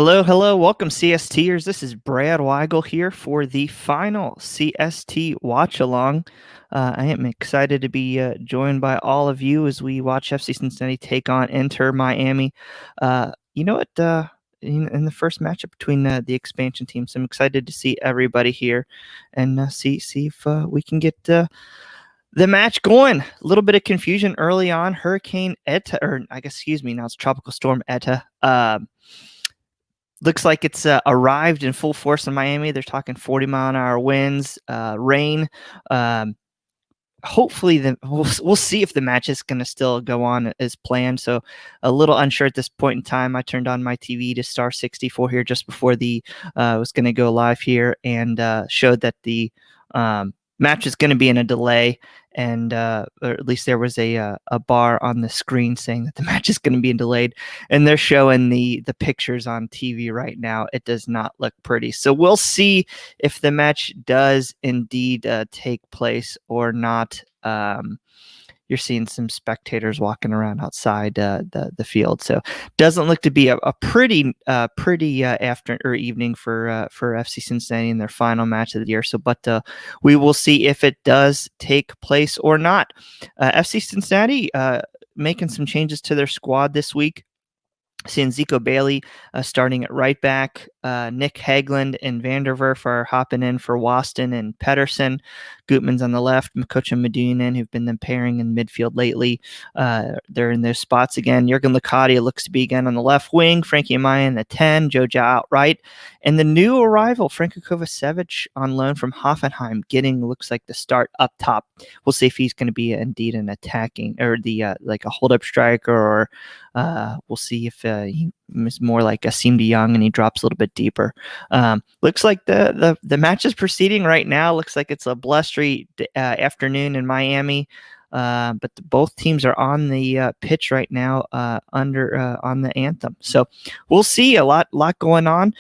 Hello, hello. Welcome, CSTers. This is Brad Weigel here for the final CST watch along. I am excited to be joined by all of you as we watch FC Cincinnati take on Inter Miami. You know what? In the first matchup between the expansion teams, I'm excited to see everybody here and see if we can get the match going. A little bit of confusion early on. Hurricane Eta, or I guess, excuse me, now it's Tropical Storm Eta. Looks like it's arrived in full force in Miami. They're talking 40-mile-an-hour winds, rain. Hopefully, we'll see if the match is going to still go on as planned. So a little unsure at this point in time. I turned on my TV to star 64 here just before the was going to go live here and showed that the match is going to be in a delay. And or at least there was a bar on the screen saying that the match is going to be delayed, and they're showing the pictures on TV right now. It does not look pretty, so we'll see if the match does indeed take place or not. You're seeing some spectators walking around outside the field, so doesn't look to be a pretty afternoon or evening for FC Cincinnati in their final match of the year. So, but we will see if it does take place or not. FC Cincinnati making some changes to their squad this week. Seeing Zico Bailey starting at right back, Nick Hagland and Vanderwerf are hopping in for Waston and Pedersen. Gutman's on the left, Makocha Medina, who've been the pairing in midfield lately. They're in those spots again. Jurgen Locadia looks to be again on the left wing, Frankie Amaya in the 10, Joja out right. And the new arrival, Franko Kovacevic on loan from Hoffenheim, looks like the start up top. We'll see if he's going to be indeed an attacking or the like a hold-up striker, or we'll see if he is more like Asim de Jong and he drops a little bit deeper. Looks like the match is proceeding right now. Looks like it's a blustery afternoon in Miami, but both teams are on the pitch right now on the anthem. So we'll see a lot going on.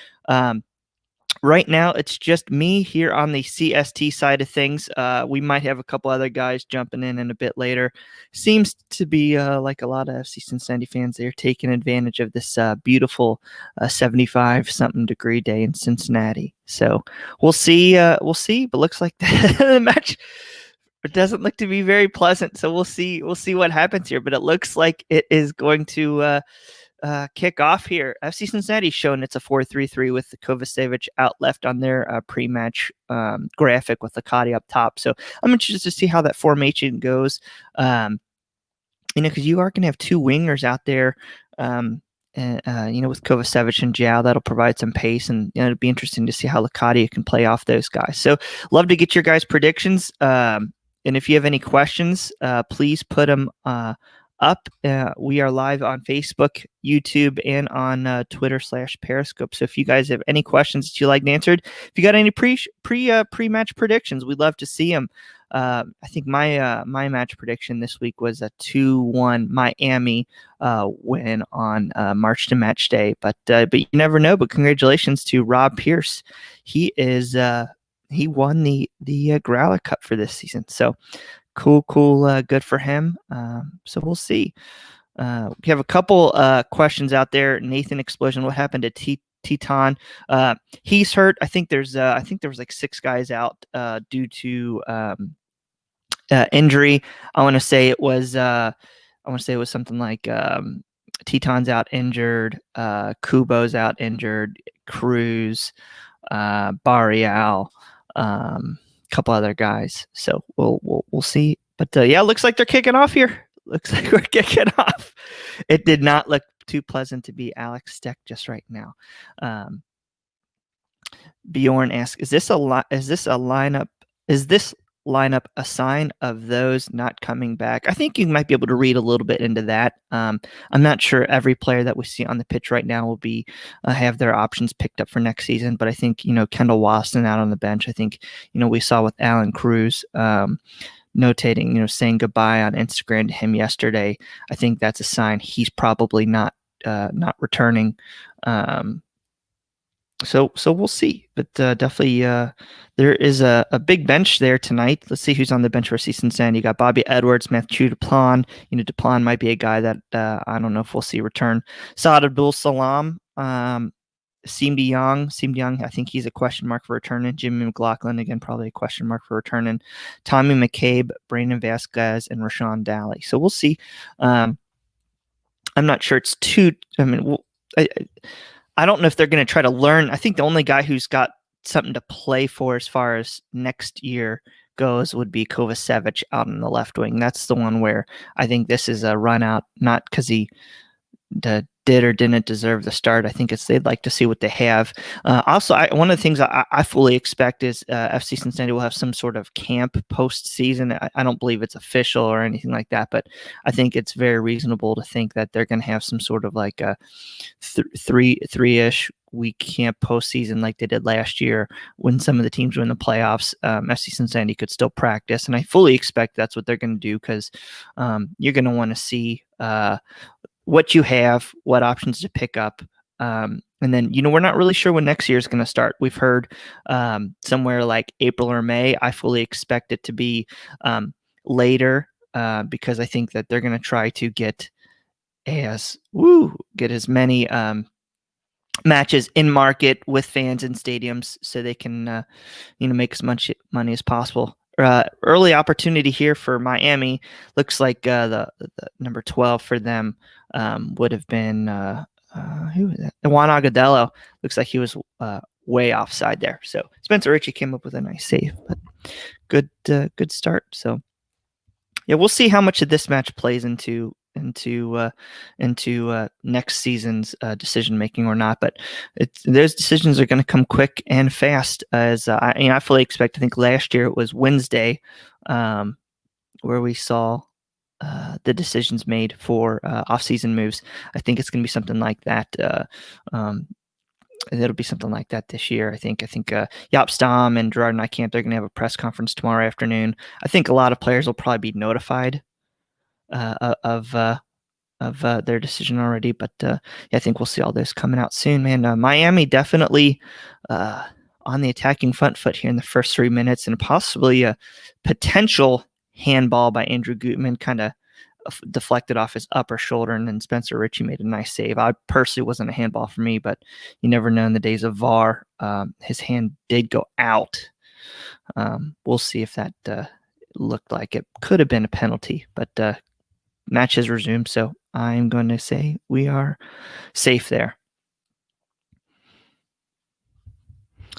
Right now, it's just me here on the CST side of things. We might have a couple other guys jumping in a bit later. Seems to be like a lot of FC Cincinnati fans, they're taking advantage of this beautiful 75-something degree day in Cincinnati. So we'll see. But looks like the match doesn't look to be very pleasant. So we'll see. We'll see what happens here. But it looks like it is going to kick off here. FC Cincinnati showing it's a 4-3-3 with the Kovacevic out left on their pre-match graphic with Locadia up top. So I'm interested to see how that formation goes. Because you are going to have two wingers out there. With Kovacevic and João, that'll provide some pace, and it'll be interesting to see how Locadia can play off those guys. So love to get your guys' predictions. And if you have any questions, please put them up. We are live on Facebook, YouTube, and on Twitter/Periscope. So if you guys have any questions that you'd like answered, if you got any pre-match predictions, we'd love to see them. I think my match prediction this week was a 2-1 Miami win on March to match day. But you never know. But congratulations to Rob Pierce. He won the Growler Cup for this season. So cool, good for him. So we'll see. We have a couple questions out there. Nathan Explosion, what happened to Tyton? He's hurt. I think there was like 6 guys out due to injury. I want to say it was something like Tyton's out injured, Kubo's out injured, Cruz, Barreal, couple other guys. So we'll see. But yeah, looks like they're kicking off here. Looks like we're kicking off. It did not look too pleasant to be Alex Steck just right now. Bjorn asks, is this lineup a sign of those not coming back? I think you might be able to read a little bit into that. I'm not sure every player that we see on the pitch right now will be have their options picked up for next season, but I think Kendall Waston out on the bench. I think we saw with Alan Cruz notating saying goodbye on Instagram to him yesterday. I think that's a sign he's probably not returning. So we'll see, but definitely there is a big bench there tonight. Let's see who's on the bench for Cincinnati. You got Bobby Edwards, Mathieu Duplan. Duplan might be a guy that I don't know if we'll see return. Saad Abdul Salam, Seemed Young, I think he's a question mark for returning. Jimmy McLaughlin, again, probably a question mark for returning. Tommy McCabe, Brandon Vasquez, and Rashawn Daly. So we'll see. I'm not sure it's too. I mean, I don't know if they're going to try to learn. I think the only guy who's got something to play for as far as next year goes would be Kovacevic out on the left wing. That's the one where I think this is a run out, not because he did or didn't deserve the start. I think they'd like to see what they have. Also, one of the things I fully expect is FC Cincinnati will have some sort of camp postseason. I don't believe it's official or anything like that, but I think it's very reasonable to think that they're going to have some sort of like a three-ish week camp postseason like they did last year when some of the teams were in the playoffs. FC Cincinnati could still practice, and I fully expect that's what they're going to do because you're going to want to see what you have, what options to pick up. And then, we're not really sure when next year is going to start. We've heard somewhere like April or May. I fully expect it to be later because I think that they're going to try to get as many matches in market with fans in stadiums so they can, make as much money as possible. Early opportunity here for Miami. Looks like the number 12 for them would have been who was that? Juan Agudelo. Looks like he was way offside there. So Spencer Ritchie came up with a nice save, but good start. So yeah, we'll see how much of this match plays into next season's decision making or not. But those decisions are going to come quick and fast. As I fully expect. I think last year it was Wednesday where we saw the decisions made for off-season moves. I think it's going to be something like that. It'll be something like that this year. I think Jaap Stam and Gerard Nijkamp, they're going to have a press conference tomorrow afternoon. I think a lot of players will probably be notified of their decision already, but I think we'll see all this coming out soon, man. Miami definitely on the attacking front foot here in the first 3 minutes, and possibly a potential handball by Andrew Gutman kind of deflected off his upper shoulder, and then Spencer Ritchie made a nice save. I personally wasn't a handball for me, but you never know in the days of VAR. His hand did go out. We'll see if that looked like it could have been a penalty, but match has resumed, so I'm going to say we are safe there.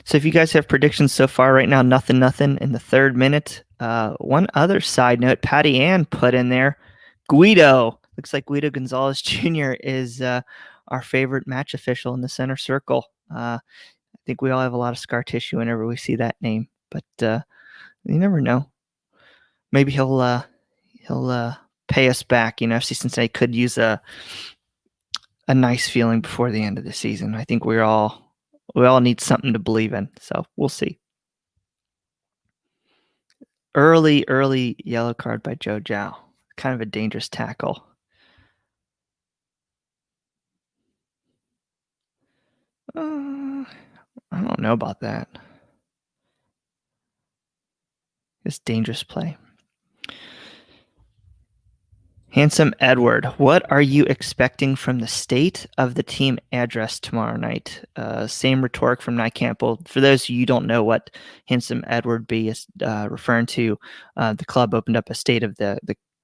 So if you guys have predictions so far right now, nothing in the third minute. One other side note, Patti Ann put in there, Guido. Looks like Guido Gonzalez Jr. is our favorite match official in the center circle. I think we all have a lot of scar tissue whenever we see that name, but you never know. Maybe he'll pay us back. FC Cincinnati could use a nice feeling before the end of the season. I think we all need something to believe in, so we'll see. Early yellow card by Joe Zhao. Kind of a dangerous tackle. I don't know about that. It's dangerous play. Handsome Edward, what are you expecting from the state of the team address tomorrow night? Same rhetoric from Nijkamp. Well, for those of you who don't know what HandsomeEdwardB is referring to, the club opened up a state of the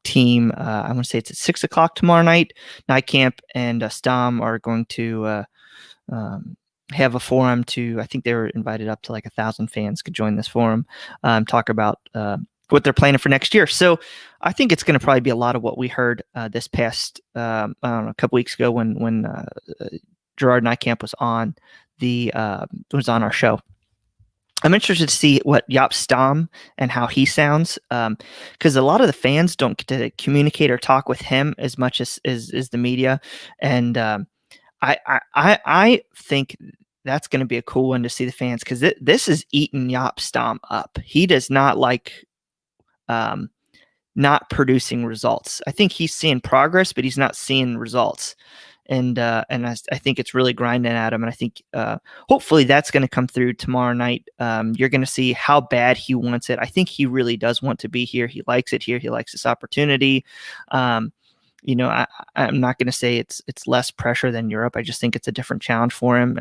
team. I want to say it's at 6 o'clock tomorrow night. Nijkamp and Stam are going to have a forum I think they were invited up to like 1,000 fans could join this forum, talk about what they're planning for next year. So I think it's going to probably be a lot of what we heard this past, I don't know, a couple weeks ago when Gerard Nijkamp was on our show. I'm interested to see what Jaap Stam and how he sounds, because a lot of the fans don't get to communicate or talk with him as much as the media, and I think that's going to be a cool one to see the fans, because this is eating Jaap Stam up. He does not like not producing results. I think he's seeing progress, but he's not seeing results. And I think it's really grinding at him. And I think hopefully that's going to come through tomorrow night. You're going to see how bad he wants it. I think he really does want to be here. He likes it here. He likes this opportunity. I'm not going to say it's less pressure than Europe. I just think it's a different challenge for him.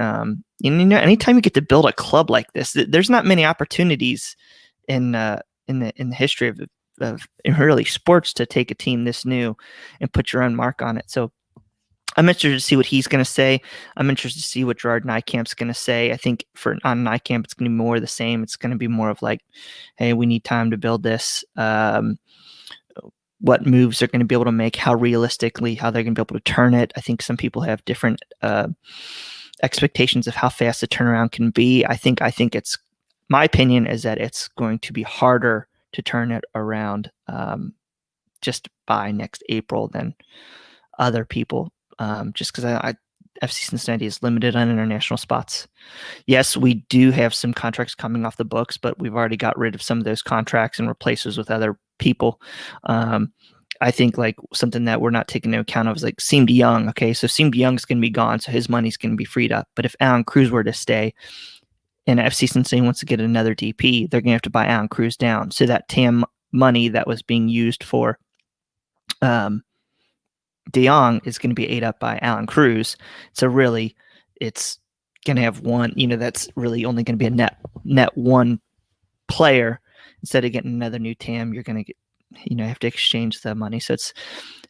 Anytime you get to build a club like this, there's not many opportunities in the history of really sports to take a team this new and put your own mark on it. So I'm interested to see what he's going to say. I'm interested to see what Gerard Nijkamp's going to say. I think on Nijkamp, it's going to be more of the same. It's going to be more of like, hey, we need time to build this. What moves they're going to be able to make, how realistically, how they're going to be able to turn it. I think some people have different expectations of how fast the turnaround can be. I think it's, my opinion is that it's going to be harder to turn it around just by next April than other people. Just because FC Cincinnati is limited on international spots. Yes, we do have some contracts coming off the books, but we've already got rid of some of those contracts and replaced those with other people. I think like something that we're not taking into account of is like Seemed Young. Okay, so Seemed Young's going to be gone, so his money's going to be freed up. But if Alan Cruz were to stay, and FC Cincinnati wants to get another DP, they're going to have to buy Alan Cruz down. So that TAM money that was being used for De Jong is going to be ate up by Alan Cruz. So really, it's going to have one. That's really only going to be a net one player instead of getting another new TAM. You're going to get, have to exchange the money. So it's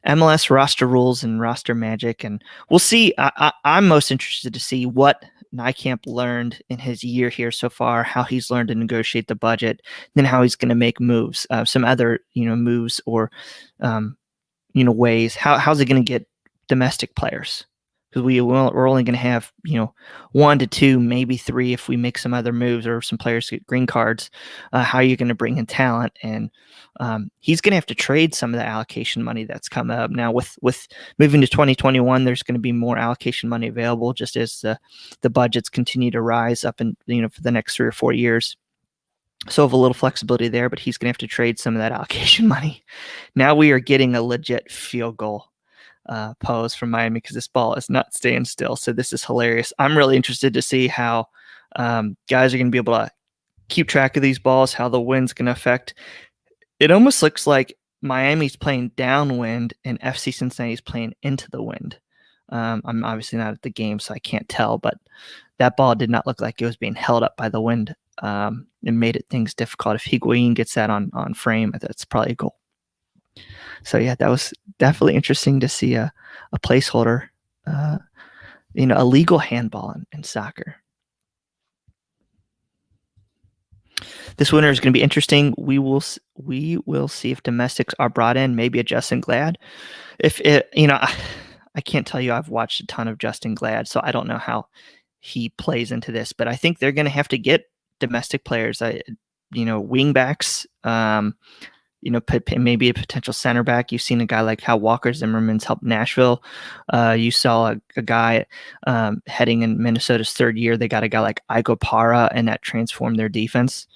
MLS roster rules and roster magic, and we'll see. I'm most interested to see what Nijkamp learned in his year here so far, how he's learned to negotiate the budget, then how he's going to make moves, some other moves or ways. How's it going to get domestic players? Because we're only going to have 1 to 2, maybe 3 if we make some other moves or some players get green cards. How are you going to bring in talent? And he's going to have to trade some of the allocation money that's come up now. With moving to 2021, there's going to be more allocation money available just as the budgets continue to rise up and for the next 3 or 4 years. So have a little flexibility there, but he's going to have to trade some of that allocation money. Now we are getting a legit field goal pose from Miami because this ball is not staying still. So this is hilarious. I'm really interested to see how guys are going to be able to keep track of these balls, how the wind's going to affect. It almost looks like Miami's playing downwind and FC Cincinnati's playing into the wind. I'm obviously not at the game, so I can't tell, but that ball did not look like it was being held up by the wind. It made things difficult. If Higuain gets that on frame, that's probably a goal. So yeah, that was definitely interesting to see a placeholder, a legal handball in soccer. This winter is going to be interesting. We will see if domestics are brought in. Maybe a Justin Glad. If it, I can't tell you. I've watched a ton of Justin Glad, so I don't know how he plays into this. But I think they're going to have to get domestic players. Wing backs. Maybe a potential center back. You've seen a guy like how Walker Zimmerman's helped Nashville. You saw a guy heading in Minnesota's 3rd year. They got a guy like Iko Para, and that transformed their defense.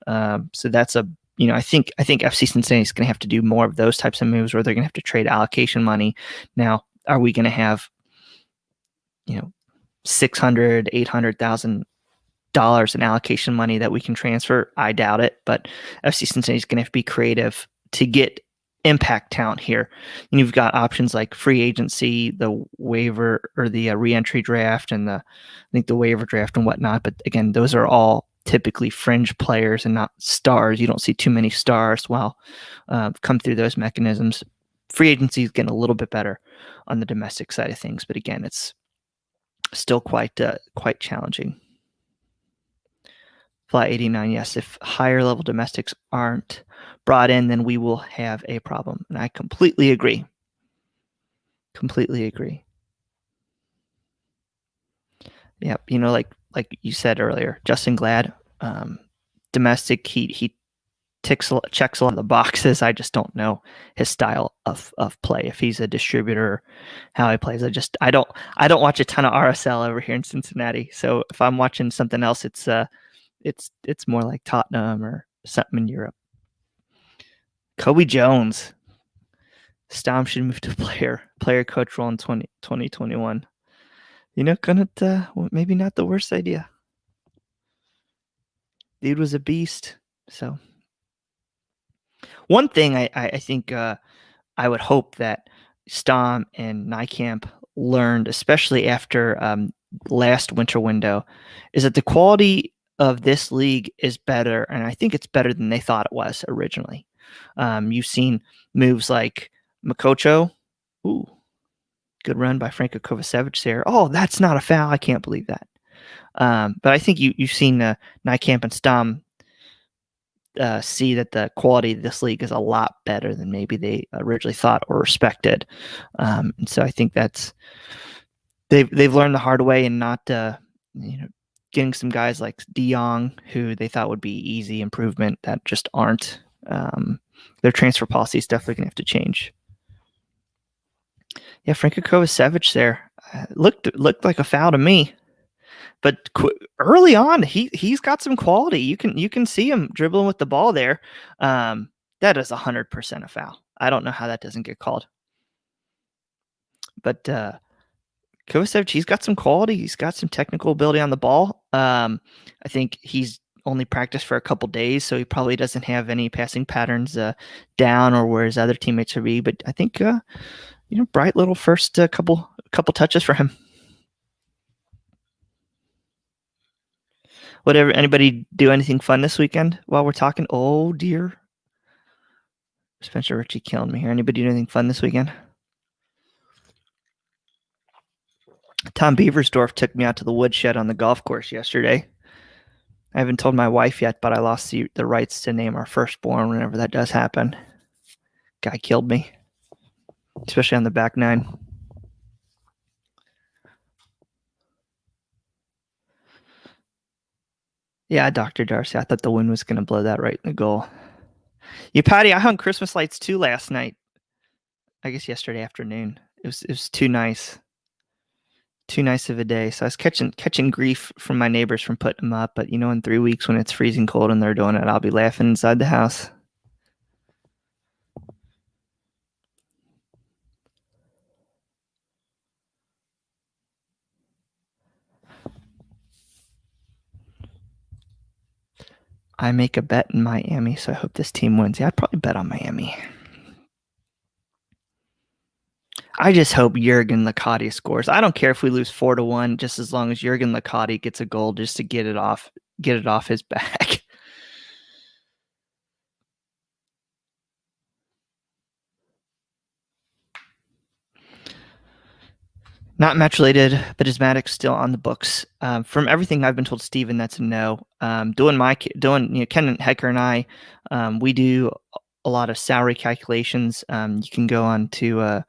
So that's I think FC Cincinnati is going to have to do more of those types of moves, where they're going to have to trade allocation money. Now, are we going to have $600,000, $800,000 in allocation money that we can transfer? I doubt it, but FC Cincinnati is going to have to be creative to get impact talent here. And you've got options like free agency, the waiver or the re-entry draft, and I think the waiver draft and whatnot. But again, those are all typically fringe players and not stars. You don't see too many stars come through those mechanisms. Free agency is getting a little bit better on the domestic side of things, but again, it's still quite challenging. Fly 89, yes. If higher level domestics aren't brought in, then we will have a problem. And I completely agree. Completely agree. Yep. Like you said earlier, Justin Glad, domestic, he checks a lot of the boxes. I just don't know his style of play. If he's a distributor, how he plays. I don't watch a ton of RSL over here in Cincinnati. So if I'm watching something else, it's more like Tottenham or something in Europe. Kobe Jones. Stom should move to player coach role in 2021. Maybe not the worst idea. Dude was a beast. So one thing I think I would hope that Stom and Nijkamp learned, especially after last winter window, is that the quality of this league is better, and I think it's better than they thought it was originally. You've seen moves like Makocho. Ooh, good run by Franco Kovacevic there. Oh, that's not a foul. I can't believe that. But I think you've seen Nijkamp and Stom see that the quality of this league is a lot better than maybe they originally thought or respected. And so I think that's they've learned the hard way and not getting some guys like De Jong who they thought would be easy improvement that just aren't. Their transfer policy is definitely gonna have to change. Yeah, Franco Kovacevic there looked like a foul to me. But early on, he's got some quality. You can see him dribbling with the ball there. That is 100% a foul. I don't know how that doesn't get called. But Kovacevic, he's got some quality. He's got some technical ability on the ball. I think he's only practiced for a couple days, so he probably doesn't have any passing patterns down or where his other teammates would be. But I think bright little first couple touches for him. Whatever. Anybody do anything fun this weekend while we're talking? Oh dear. Spencer Ritchie killing me here. Anybody do anything fun this weekend? Tom Beaversdorf took me out to the woodshed on the golf course yesterday. I haven't told my wife yet, but I lost the rights to name our firstborn whenever that does happen. Guy killed me, especially on the back nine. Yeah, Dr. Darcy. I thought the wind was going to blow that right in the goal. You, Patty, I hung Christmas lights too last night. I guess yesterday afternoon. It was too nice. Too nice of a day. So I was catching grief from my neighbors from putting them up. But in 3 weeks when it's freezing cold and they're doing it, I'll be laughing inside the house. I make a bet in Miami, so I hope this team wins. Yeah, I'd probably bet on Miami. I just hope Jurgen Licati scores. I don't care if we lose 4-1, just as long as Jurgen Licati gets a goal just to get it off his back. Not match related, but Ismatic's still on the books. From everything I've been told, Steven, that's a no. Ken and Hecker and I, we do a lot of salary calculations. You can go on to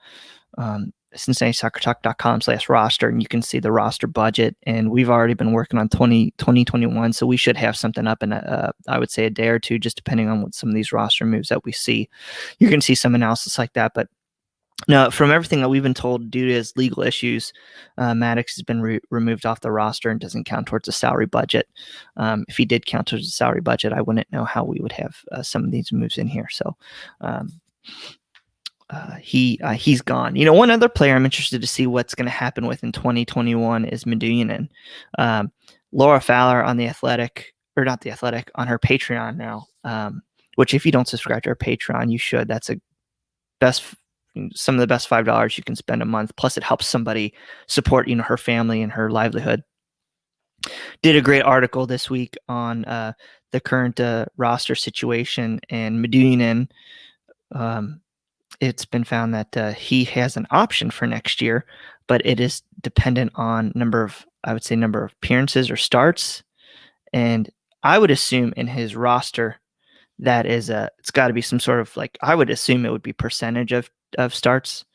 CincinnatiSoccerTalk.com/roster, and you can see the roster budget. And we've already been working on 2021, so we should have something up in I would say a day or two, just depending on what some of these roster moves that we see. You're going to see some analysis like that, but no, from everything that we've been told, due to his legal issues, Maddox has been removed off the roster and doesn't count towards the salary budget. If he did count towards the salary budget, I wouldn't know how we would have some of these moves in here. So he's gone. One other player I'm interested to see what's going to happen with in 2021 is Medunjanin. Laura Fowler on the Athletic, or not the Athletic, on her Patreon now. Which, if you don't subscribe to her Patreon, you should. That's some of the best $5 you can spend a month. Plus, it helps somebody support, her family and her livelihood. Did a great article this week on the current roster situation, and Medunjanin. It's been found that he has an option for next year, but it is dependent on number of appearances or starts. And I would assume in his roster that it's got to be some sort of I would assume it would be percentage of starts.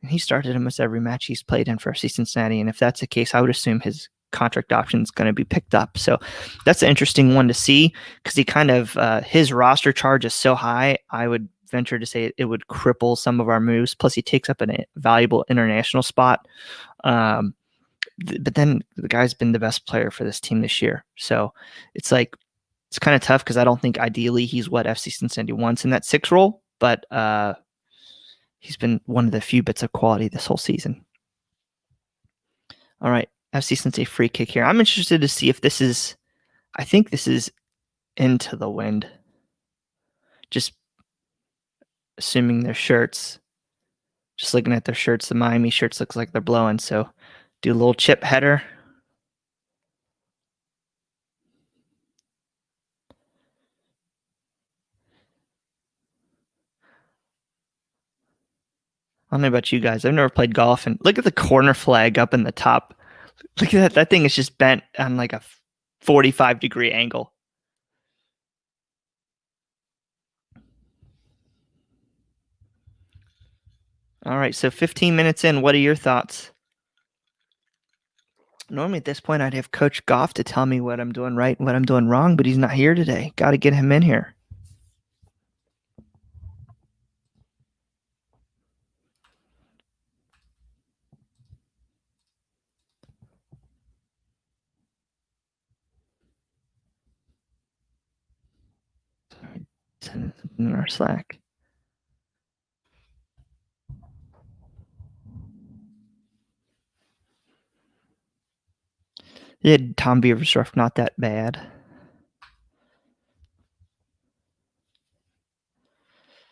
And he started almost every match he's played in for FC Cincinnati. And if that's the case, I would assume his contract option is going to be picked up. So that's an interesting one to see, because he kind of his roster charge is so high. I would venture to say it would cripple some of our moves. Plus, he takes up a valuable international spot. But then the guy's been the best player for this team this year. So it's kind of tough, because I don't think ideally he's what FC Cincinnati wants in that 6 role, but he's been one of the few bits of quality this whole season. All right, FC Cincinnati free kick here. I'm interested to see if this is, I think this is into the wind. Just assuming their shirts. Just looking at their shirts, the Miami shirts looks like they're blowing. So do a little chip header. I don't know about you guys. I've never played golf, and look at the corner flag up in the top. Look at that. That thing is just bent on like a 45-degree angle. All right, so 15 minutes in, what are your thoughts? Normally at this point, I'd have Coach Goff to tell me what I'm doing right and what I'm doing wrong, but he's not here today. Got to get him in here. Send it in our Slack. Yeah, Tom Beaver's rough, not that bad.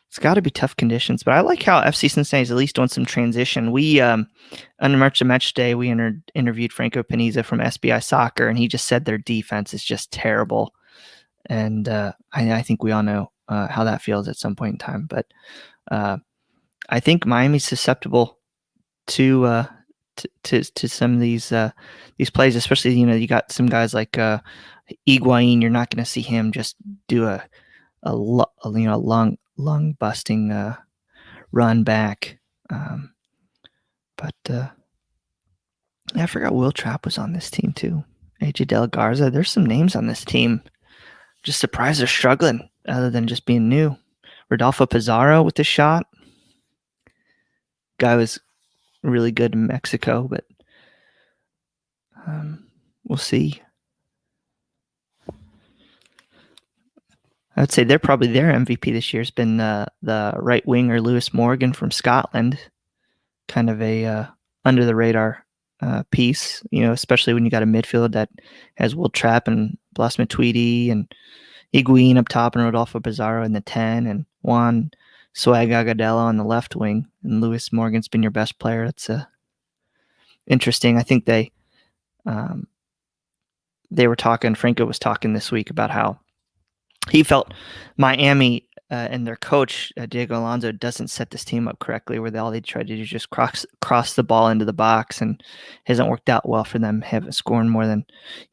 It's got to be tough conditions, but I like how FC Cincinnati's at least doing some transition. We, on March to Match Day, we interviewed Franco Paniza from SBI Soccer, and he just said their defense is just terrible. And I think we all know how that feels at some point in time. But I think Miami's susceptible to some of these plays, especially you got some guys like Higuain. You're not going to see him just do a lung busting run back. But I forgot Will Trapp was on this team too. AJ Del Garza. There's some names on this team. Just surprised they're struggling, other than just being new. Rodolfo Pizarro with the shot. Guy was really good in Mexico, but we'll see. I would say they're probably their MVP this year has been the right winger Lewis Morgan from Scotland. Kind of a under the radar piece, especially when you got a midfield that has Will Trapp and Blas Matuidi and Higuain up top and Rodolfo Pizarro in the 10 and Juan Swag Agudelo on the left wing, and Lewis Morgan's been your best player. That's interesting. I think they were talking, Franco was talking this week about how he felt Miami and their coach, Diego Alonso, doesn't set this team up correctly, where all they try to do is just cross the ball into the box, and hasn't worked out well for them, haven't scored more than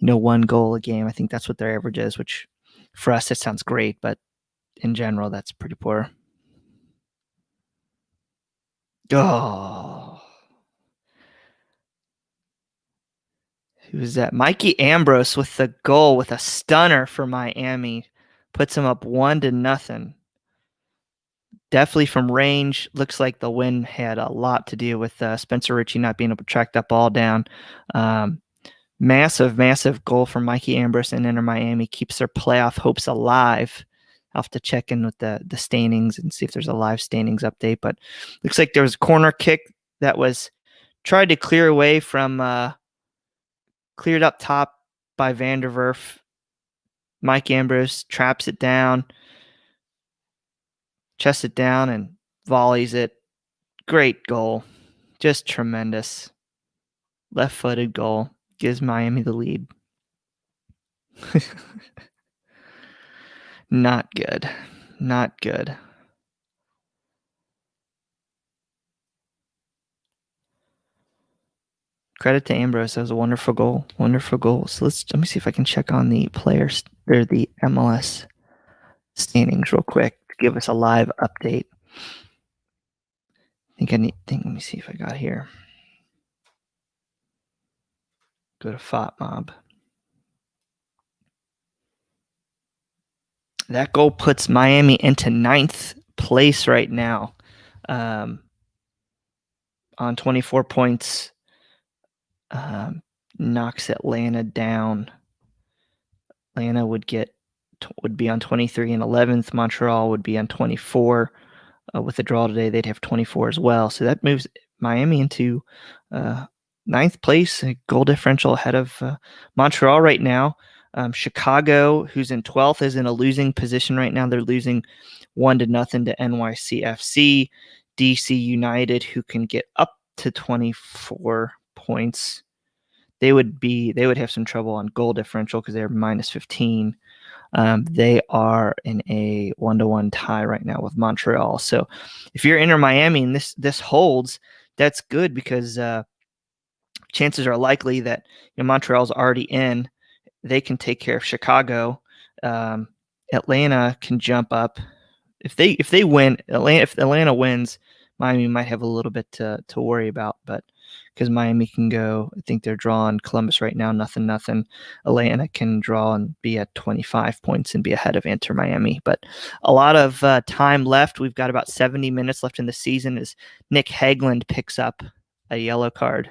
one goal a game. I think that's what their average is, which for us, it sounds great, but in general, that's pretty poor. Oh. Who was that? Mikey Ambrose with the goal, with a stunner for Miami. Puts him up 1-0. Definitely from range. Looks like the win had a lot to do with Spencer Ritchie not being able to track that ball down. Massive goal from Mikey Ambrose and Inter Miami. Keeps their playoff hopes alive. I'll have to check in with the standings and see if there's a live standings update. But looks like there was a corner kick that was tried to clear away from cleared up top by Van der Werf. Mike Ambrose traps it down, chests it down, and volleys it. Great goal. Just tremendous. Left-footed goal. Gives Miami the lead. Not good. Not good. Credit to Ambrose. That was a wonderful goal. Wonderful goal. So let me see if I can check on the players or the MLS standings real quick to give us a live update. Let me see if I got here. Go to FOTMob. That goal puts Miami into 9th place right now, on 24 points. Knocks Atlanta down. Atlanta would be on 23 and 11th. Montreal would be on 24. With the draw today, they'd have 24 as well. So that moves Miami into 9th place, a goal differential ahead of Montreal right now. Chicago, who's in 12th, is in a losing position right now. They're losing 1-0 to NYCFC. DC United, who can get up to 24 points. They would have some trouble on goal differential because they're minus 15. They are in a 1-1 tie right now with Montreal. So if you're Inter Miami and this holds, that's good because chances are likely that Montreal's already in. They can take care of Chicago. Atlanta can jump up. If they win, if Atlanta wins, Miami might have a little bit to worry about, but because Miami can go, I think they're drawing Columbus right now, 0-0. Atlanta can draw and be at 25 points and be ahead of Inter Miami. But a lot of time left. We've got about 70 minutes left in the season as Nick Hagland picks up a yellow card.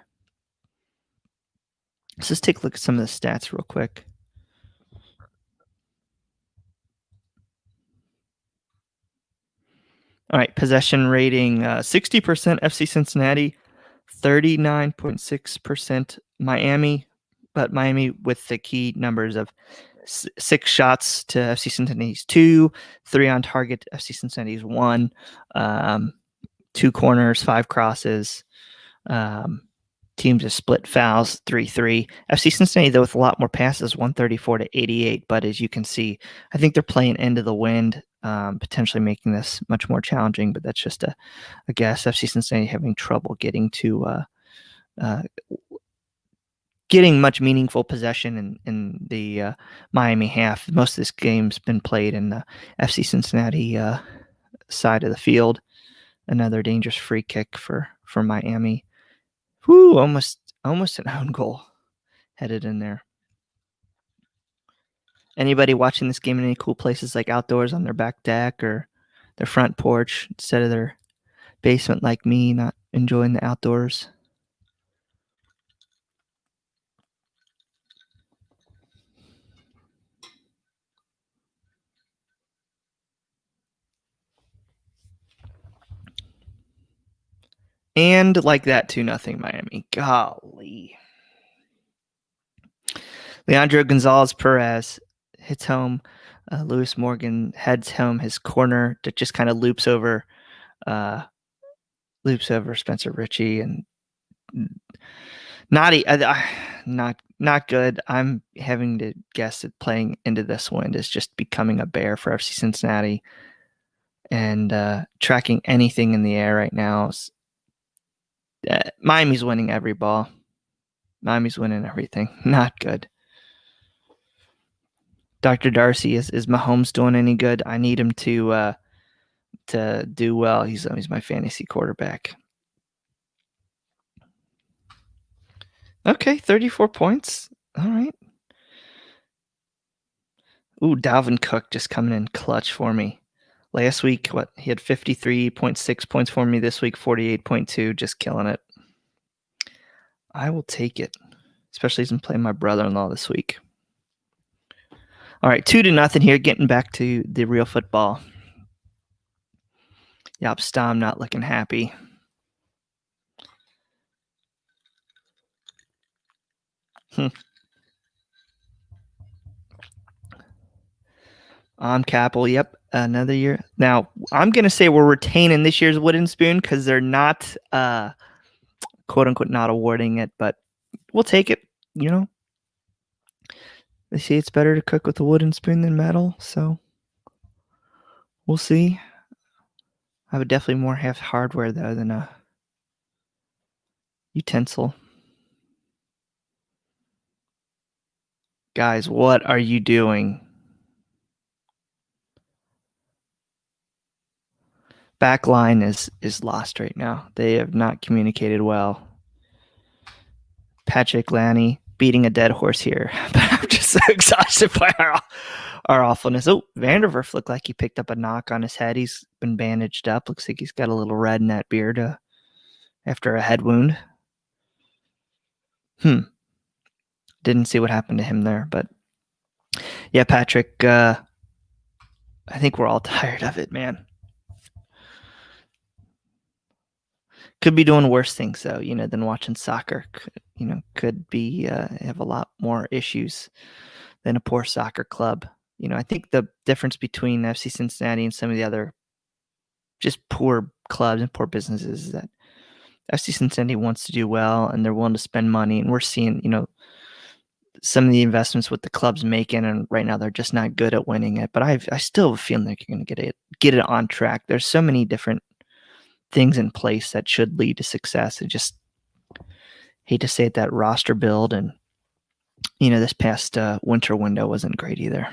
Let's just take a look at some of the stats real quick. All right, possession rating 60% FC Cincinnati, 39.6% Miami, but Miami with the key numbers of 6 shots to FC Cincinnati's 2, 3 on target to FC Cincinnati's 1, 2 corners, 5 crosses. Teams have split fouls 3-3. FC Cincinnati, though, with a lot more passes, 134 to 88. But as you can see, I think they're playing into the wind, potentially making this much more challenging. But that's just a guess. FC Cincinnati having trouble getting to getting much meaningful possession in the Miami half. Most of this game's been played in the FC Cincinnati side of the field. Another dangerous free kick for Miami. Whoo, almost an own goal headed in there. Anybody watching this game in any cool places like outdoors on their back deck or their front porch instead of their basement like me, not enjoying the outdoors? And like that, 2-0 Miami. Golly. Leandro Gonzalez Perez hits home. Lewis Morgan heads home his corner that just kind of loops over Spencer Ritchie, and not good. I'm having to guess that playing into this wind is just becoming a bear for FC Cincinnati, and tracking anything in the air right now. Miami's winning every ball. Miami's winning everything. Not good. Dr. Darcy, is Mahomes doing any good? I need him to do well. He's my fantasy quarterback. Okay, 34 points. All right. Ooh, Dalvin Cook just coming in clutch for me. Last week, he had 53.6 points for me. This week, 48.2, just killing it. I will take it, especially as I'm playing my brother-in-law this week. All right, 2-0 here, getting back to the real football. Jaap Stam not looking happy. On Capel, yep, another year. Now, I'm going to say we're retaining this year's wooden spoon because they're not, quote-unquote, not awarding it, but we'll take it, They say it's better to cook with a wooden spoon than metal, so we'll see. I would definitely more have hardware, though, than a utensil. Guys, what are you doing? Back line is lost right now. They have not communicated well. Patrick Lanny beating a dead horse here, but I'm just so exhausted by our awfulness. Oh, Vanderwerf looked like he picked up a knock on his head. He's been bandaged up. Looks like he's got a little red in that beard after a head wound. Didn't see what happened to him there, but yeah, Patrick, I think we're all tired of it, man. Could be doing worse things, though, than watching soccer. Could be have a lot more issues than a poor soccer club. I think the difference between FC Cincinnati and some of the other just poor clubs and poor businesses is that FC Cincinnati wants to do well and they're willing to spend money, and we're seeing, some of the investments with the clubs making, and right now they're just not good at winning it. But I still have a feeling they're going to get it on track. There's so many different things in place that should lead to success. I just hate to say it, that roster build and this past winter window wasn't great either.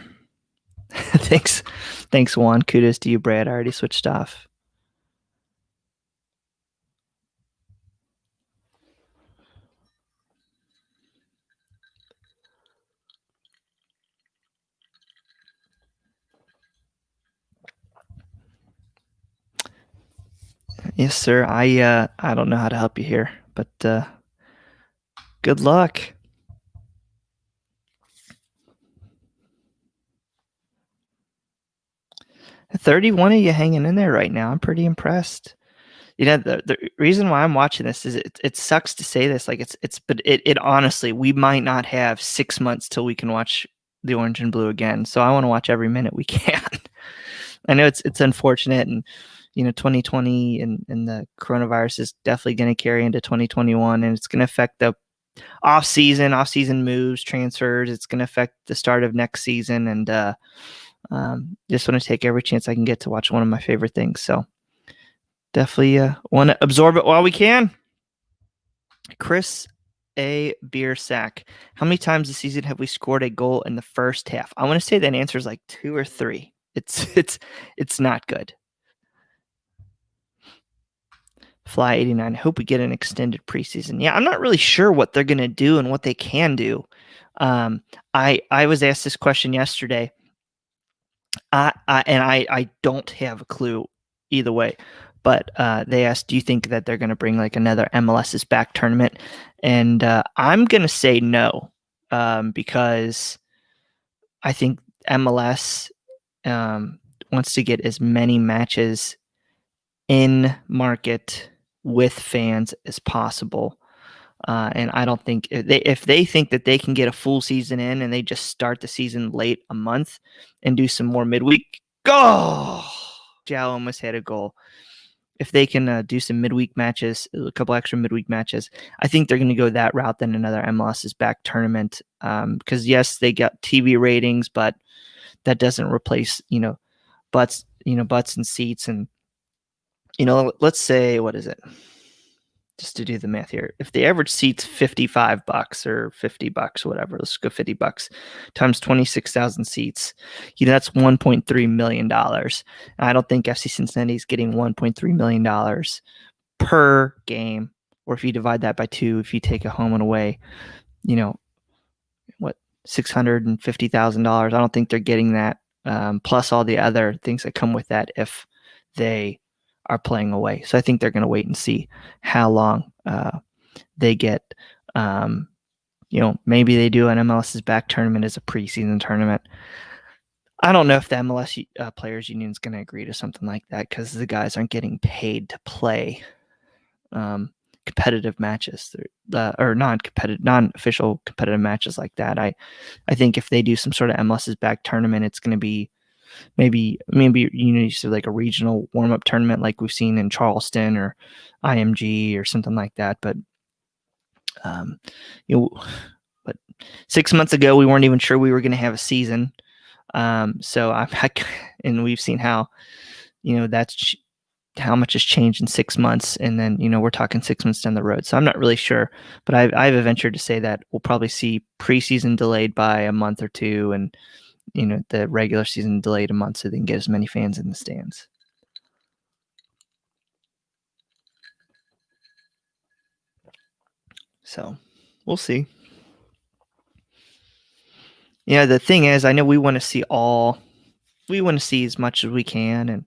Thanks, Juan. Kudos to you, Brad. I already switched off. Yes, sir. I don't know how to help you here, but good luck. 31 of you hanging in there right now. I'm pretty impressed. The reason why I'm watching this is it sucks to say this, like but it honestly, we might not have 6 months till we can watch the orange and blue again. So I want to watch every minute we can. I know it's unfortunate, and 2020 and the coronavirus is definitely going to carry into 2021, and it's going to affect the off-season moves, transfers. It's going to affect the start of next season, and just want to take every chance I can get to watch one of my favorite things. So definitely want to absorb it while we can. Chris A. Beer Sack. How many times this season have we scored a goal in the first half? I want to say that answer is like 2 or 3. It's not good. Fly 89. I hope we get an extended preseason. Yeah, I'm not really sure what they're going to do and what they can do. I was asked this question yesterday. I don't have a clue either way. But they asked, do you think that they're going to bring like another MLS is Back tournament? And I'm going to say no, because I think MLS wants to get as many matches in market with fans as possible. And I don't think if they think that they can get a full season in and they just start the season late a month and do some more midweek, go! Joe almost had a goal. If they can do some midweek matches, a couple extra midweek matches, I think they're going to go that route than another MLS is Back tournament. Because yes, they got TV ratings, but that doesn't replace butts and seats, and let's say, what is it? Just to do the math here, if the average seat's $55 or $50, whatever, let's go $50 times 26,000 seats. That's $1.3 million. And I don't think FC Cincinnati is getting $1.3 million per game. Or if you divide that by 2, if you take a home and away, what, $650,000. I don't think they're getting that. Plus all the other things that come with that if they are playing away. So I think they're going to wait and see how long they get. Maybe they do an MLS is Back tournament as a preseason tournament. I don't know if the MLS Players Union is going to agree to something like that, because the guys aren't getting paid to play competitive matches or non-official competitive matches like that. I think if they do some sort of MLS is Back tournament, it's going to be maybe like a regional warm-up tournament like we've seen in Charleston or IMG or something like that. But but 6 months ago we weren't even sure we were going to have a season. So and we've seen how that's how much has changed in 6 months, and then we're talking 6 months down the road. So I'm not really sure, but I've ventured to say that we'll probably see preseason delayed by a month or 2, and the regular season delayed a month so they can get as many fans in the stands. So we'll see. The thing is, I know we want to see as much as we can,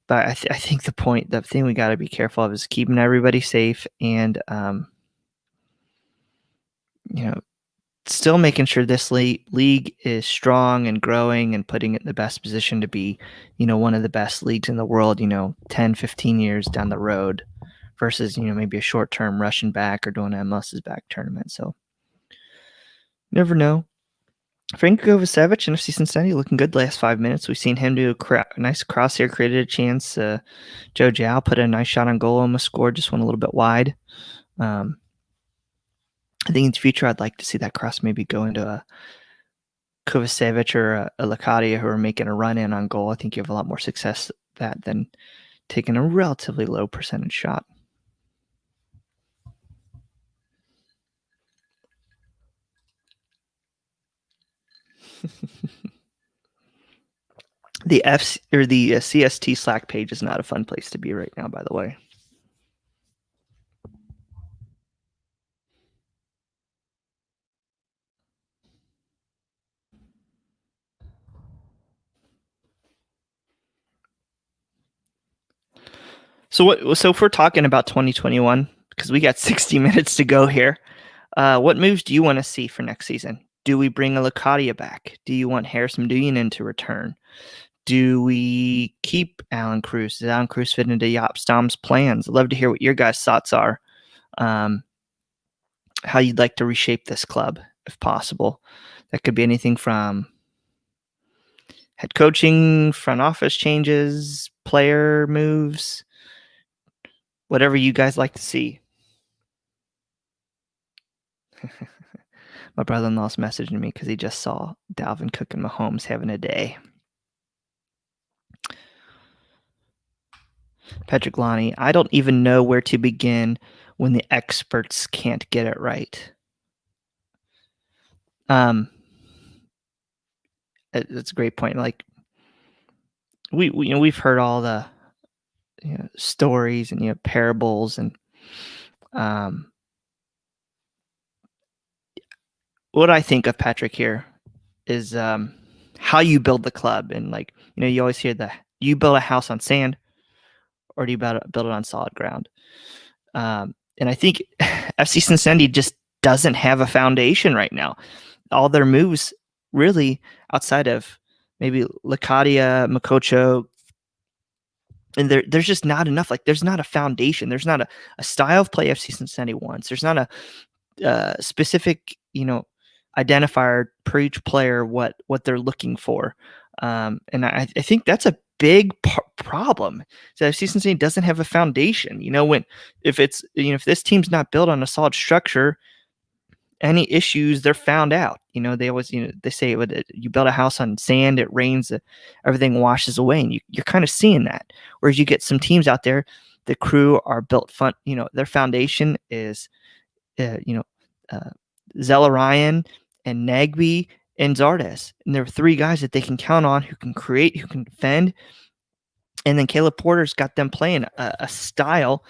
but I think the thing we got to be careful of is keeping everybody safe, and still making sure this league is strong and growing and putting it in the best position to be, one of the best leagues in the world, 10, 15 years down the road, versus, maybe a short-term rushing back or doing an MLS is Back tournament. So never know. Franco Kovacevic, NFC Cincinnati, looking good the last 5 minutes. We've seen him do a nice crosshair, created a chance. Joe Zhao put a nice shot on goal, almost scored, just went a little bit wide. I think in the future, I'd like to see that cross maybe go into a Kovacevic or a Locadia who are making a run in on goal. I think you have a lot more success at that than taking a relatively low percentage shot. The CST Slack page is not a fun place to be right now, by the way. So if we're talking about 2021, because we got 60 minutes to go here, what moves do you want to see for next season? Do we bring a Locadia back? Do you want Harrison Duyanen to return? Do we keep Alan Cruz? Does Alan Cruz fit into Jaap Stam's plans? I'd love to hear what your guys' thoughts are. How you'd like to reshape this club, if possible. That could be anything from head coaching, front office changes, player moves, whatever you guys like to see. My brother-in-law's messaging me because he just saw Dalvin Cook and Mahomes having a day. Patrick Lonnie, I don't even know where to begin when the experts can't get it right. That's a great point. Like we've heard all the stories and parables and what I think of Patrick here is how you build the club. And you always hear you build a house on sand or do you build it on solid ground? And I think FC Cincinnati just doesn't have a foundation right now. All their moves really outside of maybe Locadia, Makocho, and there's just not enough. Like there's not a foundation. There's not a style of play FC Cincinnati wants. There's not a specific, identifier per each player what they're looking for. And I think that's a big problem. So FC Cincinnati doesn't have a foundation. If this team's not built on a solid structure, any issues they're found out. They always they say you build a house on sand, it rains, everything washes away, and you're kind of seeing that. Whereas you get some teams out there, the crew are built fun. Their foundation is Zella Ryan and Nagby and Zardes, and there are three guys that they can count on who can create, who can defend. And then Caleb Porter's got them playing a style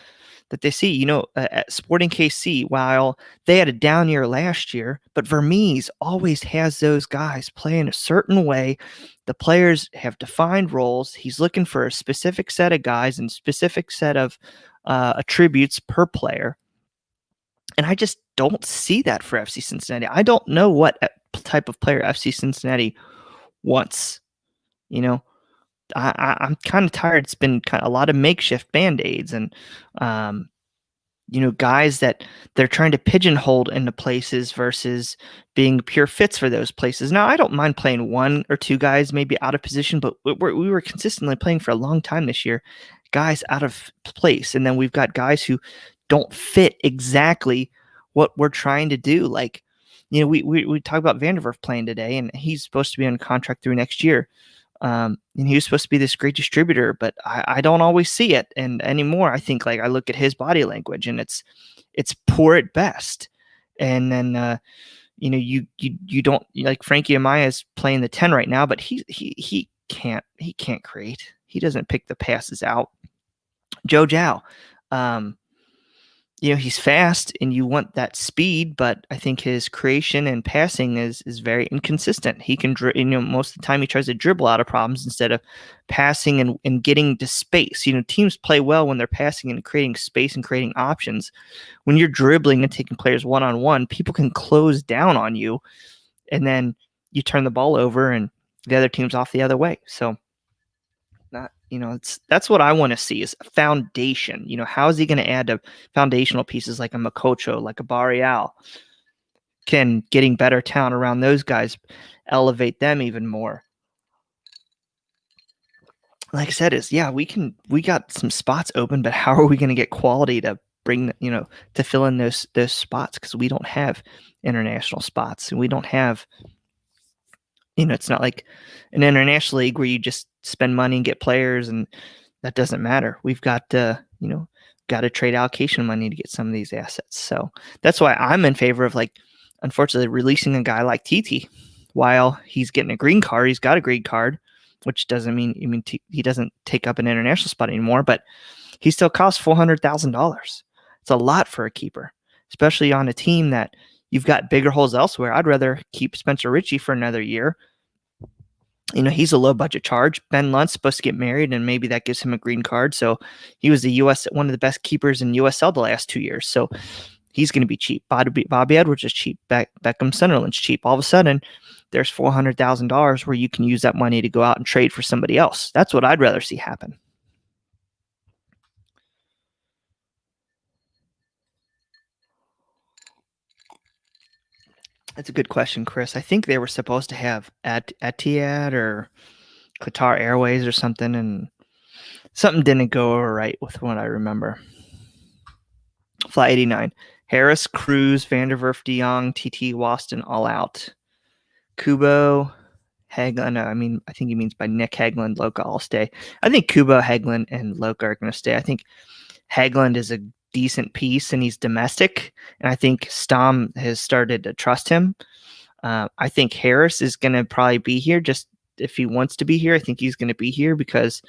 that they see, at Sporting KC, while they had a down year last year, but Vermees always has those guys playing a certain way. The players have defined roles. He's looking for a specific set of guys and specific set of attributes per player. And I just don't see that for FC Cincinnati. I don't know what type of player FC Cincinnati wants. I'm kind of tired. It's been kind of a lot of makeshift Band-Aids and, guys that they're trying to pigeonhole into places versus being pure fits for those places. Now, I don't mind playing one or two guys maybe out of position, but we were consistently playing for a long time this year, guys out of place. And then we've got guys who don't fit exactly what we're trying to do. Like, we talk about Vanderwerf playing today, and he's supposed to be on contract through next year. And he was supposed to be this great distributor, but I don't always see it. And anymore, I think I look at his body language and it's poor at best. And then, you don't like Frankie Amaya is playing the 10 right now, but he can't create. He doesn't pick the passes out. Joe Zhao, he's fast and you want that speed, but I think his creation and passing is very inconsistent. He can, most of the time he tries to dribble out of problems instead of passing and getting to space. Teams play well when they're passing and creating space and creating options. When you're dribbling and taking players one-on-one, people can close down on you and then you turn the ball over and the other team's off the other way. So that's what I want to see is a foundation. How is he going to add to foundational pieces like a Makocho, like a Barreal? can getting better talent around those guys elevate them even more? Like I said, we got some spots open, but how are we going to get quality to bring, to fill in those spots? Because we don't have international spots, and we don't have, it's not like an international league where you just spend money and get players, and that doesn't matter. We've got got to trade allocation money to get some of these assets. So that's why I'm in favor of, like, unfortunately, releasing a guy like TT while he's getting a green card. He's got a green card, which doesn't mean he doesn't take up an international spot anymore, but he still costs $400,000. It's a lot for a keeper, especially on a team that you've got bigger holes elsewhere. I'd rather keep Spencer Ritchie for another year. He's a low budget charge. Ben Lunt's supposed to get married, and maybe that gives him a green card. So he was one of the best keepers in USL the last 2 years. So he's going to be cheap. Bobby Edwards is cheap. Beckham Sunderland's cheap. All of a sudden, there's $400,000 where you can use that money to go out and trade for somebody else. That's what I'd rather see happen. That's a good question, Chris. I think they were supposed to have Etihad or Qatar Airways or something, and something didn't go right with what I remember. Fly 89. Harris, Cruz, Vanderwerf, De Jong, TT, Waston, all out. Kubo, Hagelin. I think he means by Nick Hagelin, Loka all stay. I think Kubo, Hagelin, and Loka are going to stay. I think Hagelin is a decent piece, and he's domestic, and I think Stam has started to trust him. I think Harris is going to probably be here just if he wants to be here. I think he's going to be here because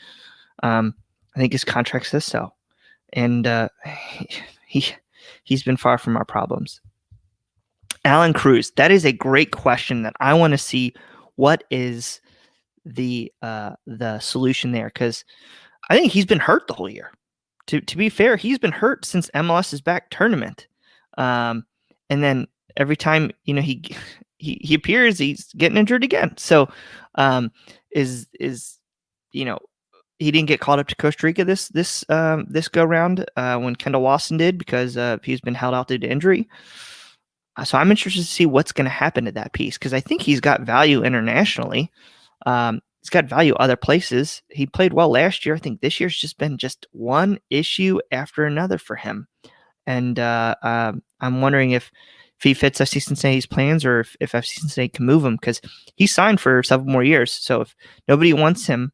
I think his contract says so, and he's been far from our problems. Alan Cruz, that is a great question that I want to see what is the solution there, because I think he's been hurt the whole year. To be fair, he's been hurt since MLS's back tournament, and then every time he appears, he's getting injured again. So he didn't get called up to Costa Rica this go round when Kendall Wasson did, because he's been held out due to injury. So I'm interested to see what's going to happen to that piece, because I think he's got value internationally. He's got value other places. He played well last year. I think this year's just been one issue after another for him. And I'm wondering if he fits FC Cincinnati's plans, or if FC Cincinnati can move him, because he's signed for several more years. So if nobody wants him,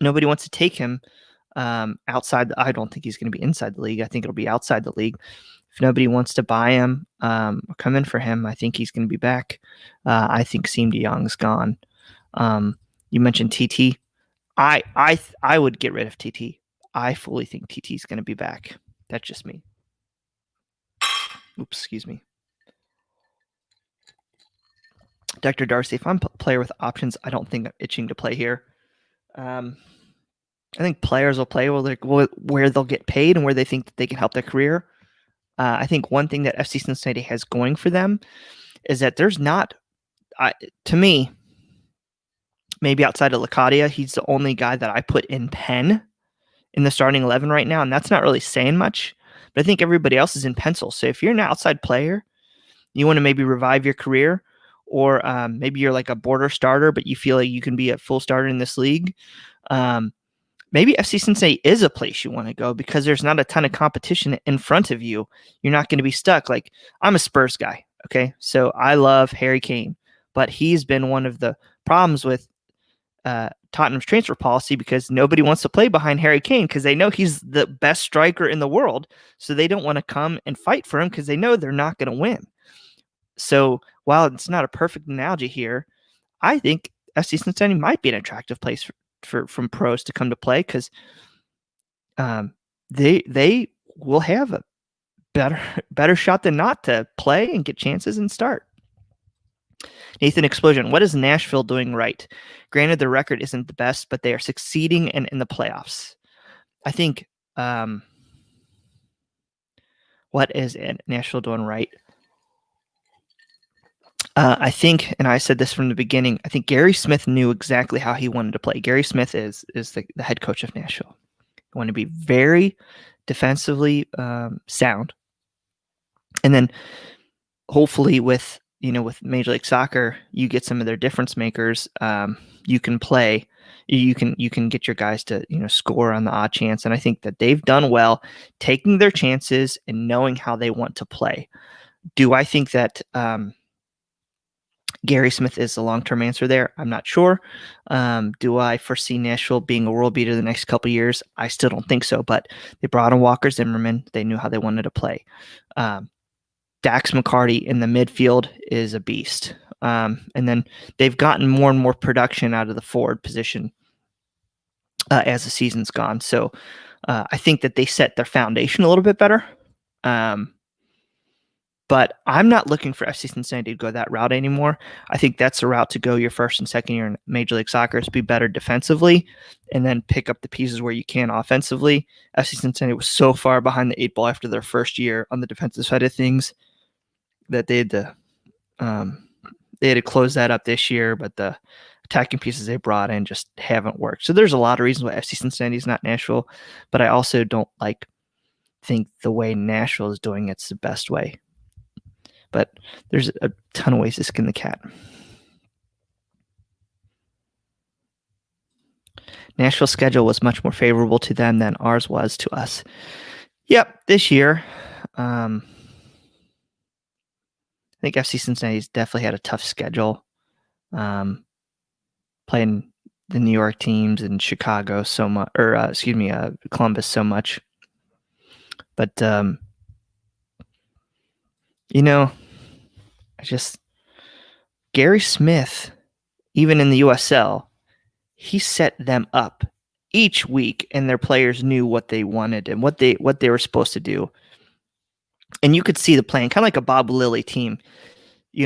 nobody wants to take him outside. I don't think he's going to be inside the league. I think it'll be outside the league. If nobody wants to buy him or come in for him, I think he's going to be back. I think Siem de Jong's gone. You mentioned TT. I would get rid of TT. I fully think TT's going to be back. That's just me. Oops, excuse me. Dr. Darcy, if I'm a player with options, I don't think I'm itching to play here. I think players will play where they'll get paid and where they think that they can help their career. I think one thing that FC Cincinnati has going for them is that there's not, to me, maybe outside of Lacadia, he's the only guy that I put in pen in the starting 11 right now, and that's not really saying much. But I think everybody else is in pencil. So if you're an outside player, you want to maybe revive your career, or maybe you're like a border starter, but you feel like you can be a full starter in this league, maybe FC Cincinnati is a place you want to go, because there's not a ton of competition in front of you. You're not going to be stuck. Like, I'm a Spurs guy, okay? So I love Harry Kane, but he's been one of the problems with Tottenham's transfer policy, because nobody wants to play behind Harry Kane because they know he's the best striker in the world. So they don't want to come and fight for him because they know they're not going to win. So while it's not a perfect analogy here, I think FC Cincinnati might be an attractive place from pros to come to play, because they will have a better shot than not to play and get chances and start. Nathan Explosion, what is Nashville doing right? Granted, the record isn't the best, but they are succeeding and in the playoffs. I think what is Nashville doing right? I think, and I said this from the beginning, I think Gary Smith knew exactly how he wanted to play. Gary Smith is the head coach of Nashville. He wanted to be very defensively sound. And then hopefully with Major League Soccer, you get some of their difference makers. You can play. You can get your guys to score on the odd chance, and I think that they've done well taking their chances and knowing how they want to play. Do I think that Gary Smith is the long-term answer there? I'm not sure. Do I foresee Nashville being a world beater the next couple of years? I still don't think so, but they brought in Walker Zimmerman. They knew how they wanted to play. Dax McCarty in the midfield is a beast. And then they've gotten more and more production out of the forward position as the season's gone. So I think that they set their foundation a little bit better. But I'm not looking for FC Cincinnati to go that route anymore. I think that's the route to go your first and second year in Major League Soccer, is be better defensively and then pick up the pieces where you can offensively. FC Cincinnati was so far behind the 8 ball after their first year on the defensive side of things that they had to close that up this year, but the attacking pieces they brought in just haven't worked. So there's a lot of reasons why FC Cincinnati is not Nashville, but I also don't think the way Nashville is doing it's the best way. But there's a ton of ways to skin the cat. Nashville's schedule was much more favorable to them than ours was to us. Yep, this year, I think FC Cincinnati's definitely had a tough schedule. Playing the New York teams and Chicago so much, or Columbus so much. But Gary Smith, even in the USL, he set them up each week, and their players knew what they wanted and what they were supposed to do. And you could see the plan, kind of like a Bob Lilly team.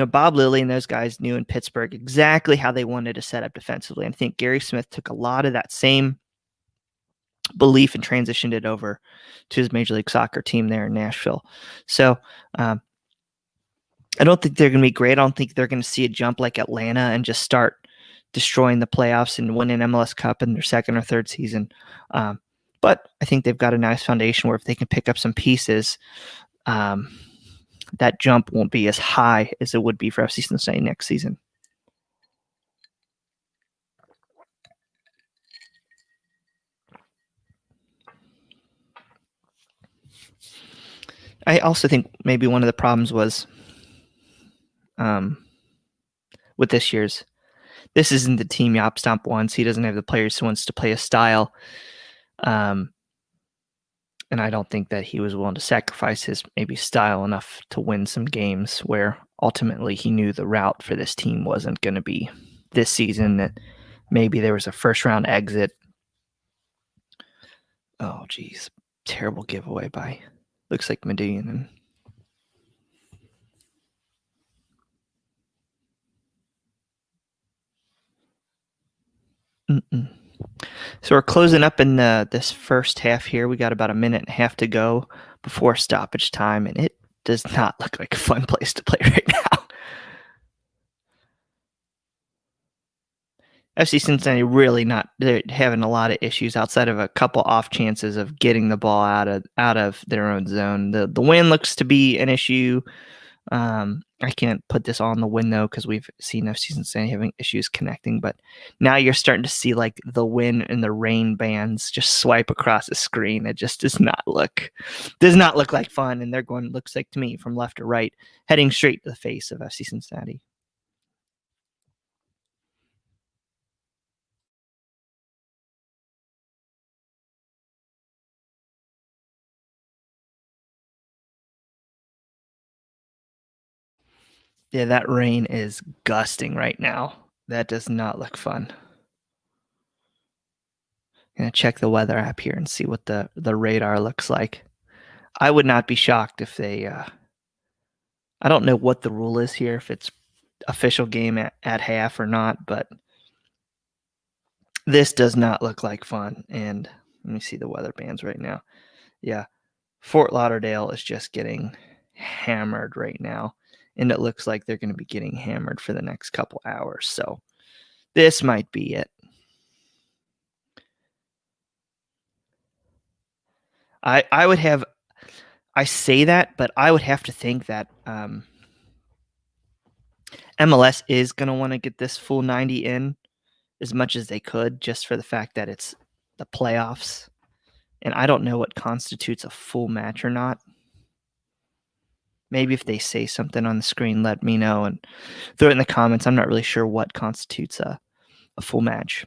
Bob Lilly and those guys knew in Pittsburgh exactly how they wanted to set up defensively. And I think Gary Smith took a lot of that same belief and transitioned it over to his Major League Soccer team there in Nashville. So I don't think they're going to be great. I don't think they're going to see a jump like Atlanta and just start destroying the playoffs and win an MLS Cup in their second or third season. But I think they've got a nice foundation where if they can pick up some pieces, that jump won't be as high as it would be for FC Cincinnati next season. I also think maybe one of the problems was with this isn't the team Yop Stomp wants. He doesn't have the players who wants to play a style. And I don't think that he was willing to sacrifice his maybe style enough to win some games where ultimately he knew the route for this team wasn't going to be this season, that maybe there was a first round exit. Oh, geez. Terrible giveaway by, looks like Medellin. So we're closing up in this first half here. We got about a minute and a half to go before stoppage time, and it does not look like a fun place to play right now. FC Cincinnati really they're having a lot of issues outside of a couple off chances of getting the ball out of their own zone. The wind looks to be an issue. I can't put this all in the wind though, because we've seen FC Cincinnati having issues connecting, but now you're starting to see like the wind and the rain bands just swipe across the screen. It just does not look like fun. And they're going, looks like to me, from left to right, heading straight to the face of FC Cincinnati. Yeah, that rain is gusting right now. That does not look fun. I'm going to check the weather app here and see what the radar looks like. I would not be shocked if they I don't know what the rule is here, if it's official game at half or not, but this does not look like fun. And let me see the weather bands right now. Yeah, Fort Lauderdale is just getting hammered right now, and it looks like they're going to be getting hammered for the next couple hours. So this might be it. I say that, but I would have to think that MLS is going to want to get this full 90 in as much as they could, just for the fact that it's the playoffs. And I don't know what constitutes a full match or not. Maybe if they say something on the screen, let me know and throw it in the comments. I'm not really sure what constitutes a full match.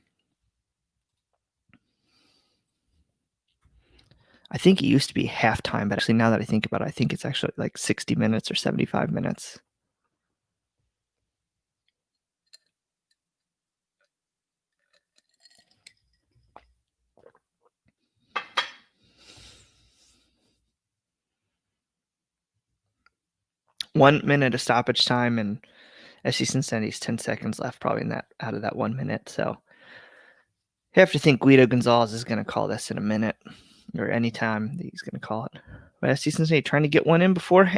I think it used to be halftime, but actually now that I think about it, I think it's actually like 60 minutes or 75 minutes. One minute of stoppage time, and FC Cincinnati's 10 seconds left, probably out of that 1 minute. So you have to think Guido Gonzalez is going to call this in a minute, or anytime he's going to call it. But FC Cincinnati trying to get one in before.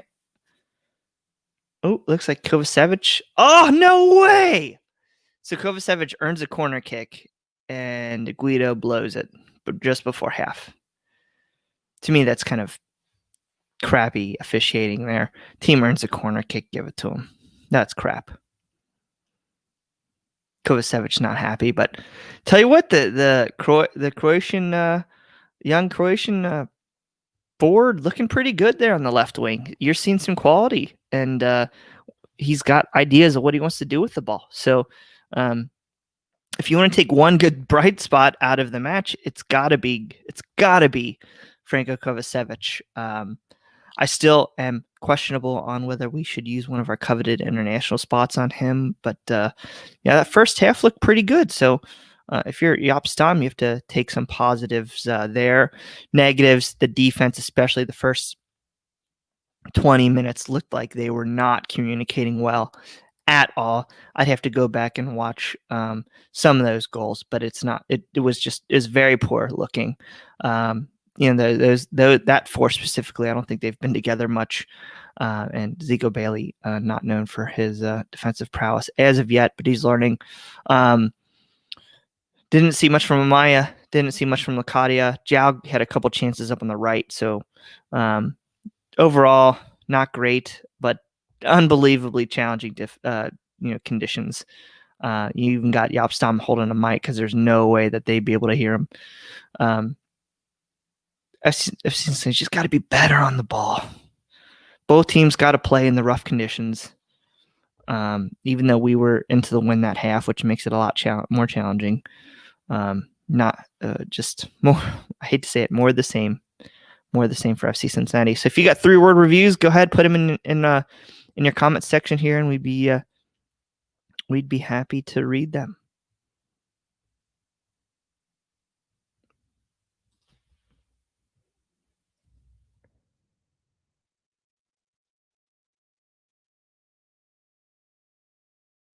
Oh, looks like Kovacevic. Oh, no way! So Kovacevic earns a corner kick, and Guido blows it, but just before half. To me, that's kind of crappy officiating there. Team earns a corner kick, give it to him. That's crap. Kovacevic not happy, but tell you what, the Croatian young Croatian forward looking pretty good there on the left wing. You're seeing some quality, and he's got ideas of what he wants to do with the ball. So, if you want to take one good bright spot out of the match, it's gotta be Franco Kovacevic. I still am questionable on whether we should use one of our coveted international spots on him, but yeah, that first half looked pretty good. So if you're Jaap Stam, you have to take some positives there. Negatives, the defense, especially the first 20 minutes, looked like they were not communicating well at all. I'd have to go back and watch some of those goals, but it's not. It was very poor looking. That four specifically, I don't think they've been together much. And Zico Bailey, not known for his defensive prowess as of yet, but he's learning. Didn't see much from Amaya. Didn't see much from Lacadia. Jao had a couple chances up on the right. So overall, not great, but unbelievably challenging conditions. You even got Jaap Stam holding a mic because there's no way that they'd be able to hear him. I've just got to be better on the ball. Both teams got to play in the rough conditions. Even though we were into the win that half, which makes it a lot more challenging. Just more. I hate to say it, more the same for FC Cincinnati. So if you got 3-word reviews, go ahead, put them in your comment section here, and we'd be happy to read them.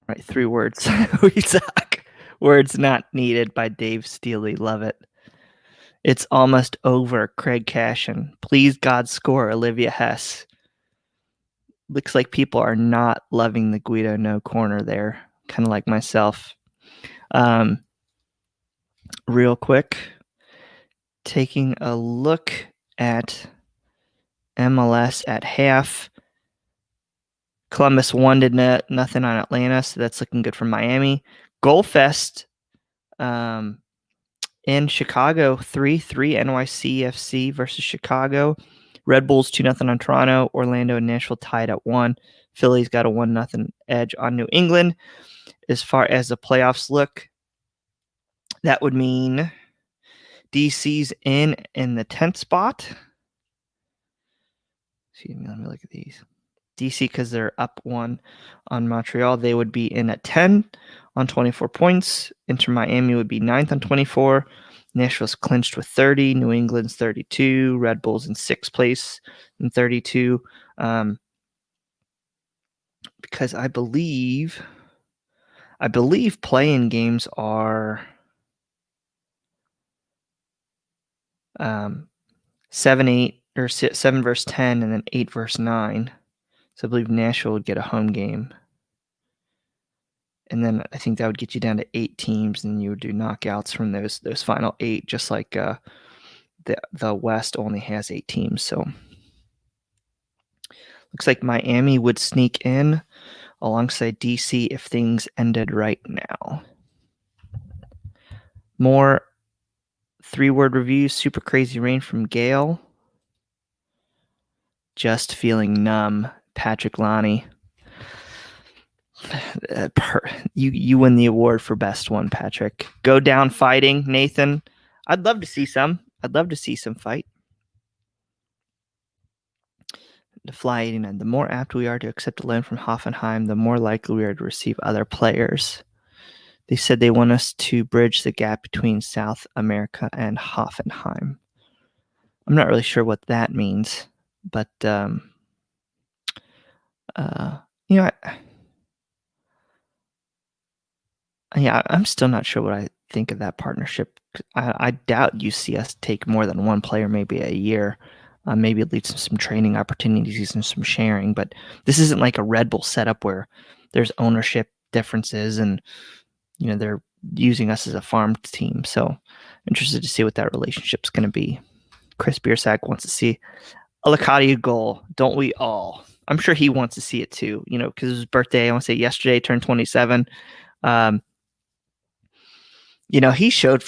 All right, 3 words. We suck. Words not needed by Dave Steely. Love it. It's almost over. Craig Cashin. Please God score. Olivia Hess. Looks like people are not loving the Guido no corner there. Kind of like myself. Real quick, taking a look at MLS at half. Columbus 1-0 on Atlanta, so that's looking good for Miami. Goal Fest in Chicago, 3-3 NYCFC versus Chicago. Red Bulls 2-0 on Toronto. Orlando and Nashville tied at 1. Philly's got a 1-0 edge on New England. As far as the playoffs look, that would mean DC's in the 10th spot. Excuse me, let me look at these. DC, because they're up 1 on Montreal, they would be in at 10 on 24 points. Inter Miami would be 9th on 24. Nashville's clinched with 30. New England's 32. Red Bulls in 6th place in 32. Because I believe play-in games are 7-8 or 7 versus 10, and then 8 versus 9. So I believe Nashville would get a home game. And then I think that would get you down to 8 teams, and you would do knockouts from those final 8, just like the West only has 8 teams. So looks like Miami would sneak in alongside DC if things ended right now. More 3-word reviews. Super crazy rain from Gail. Just feeling numb. Patrick Lonnie. You win the award for best one, Patrick. Go down fighting, Nathan. I'd love to see some. I'd love to see some fight. The Fly 89. The more apt we are to accept a loan from Hoffenheim, the more likely we are to receive other players. They said they want us to bridge the gap between South America and Hoffenheim. I'm not really sure what that means, but I'm still not sure what I think of that partnership. I doubt you see us take more than one player maybe a year. Maybe it leads to some training opportunities and some sharing, but this isn't like a Red Bull setup where there's ownership differences and they're using us as a farm team. So interested to see what that relationship's going to be. Chris Biersack wants to see a Lacadia goal. Don't we all? I'm sure he wants to see it too, because it was his birthday. I want to say yesterday, turned 27. He showed,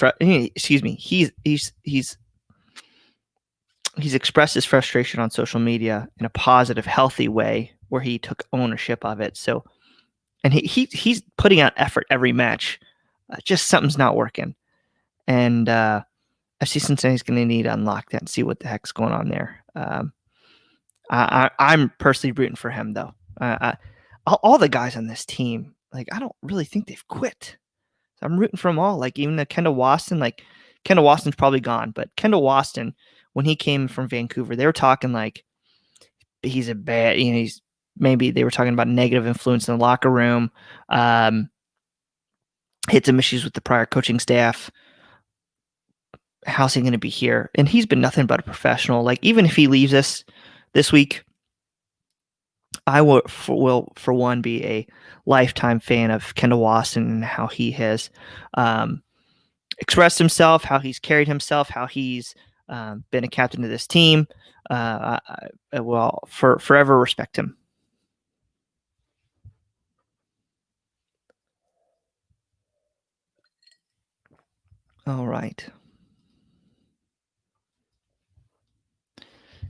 he's expressed his frustration on social media in a positive, healthy way where he took ownership of it. So, and he's putting out effort every match. Just something's not working. And FC Cincinnati's going to need to unlock that and see what the heck's going on there. I'm personally rooting for him, though. All the guys on this team, I don't really think they've quit. So I'm rooting for them all. Even the Kendall Waston, Kendall Waston's probably gone, but Kendall Waston, when he came from Vancouver, they were talking he's a bad, maybe they were talking about negative influence in the locker room, had some issues with the prior coaching staff. How's he going to be here? And he's been nothing but a professional. Even if he leaves us this week, I will for one be a lifetime fan of Kendall Waston and how he has expressed himself, how he's carried himself, how he's been a captain of this team. I will forever respect him. All right.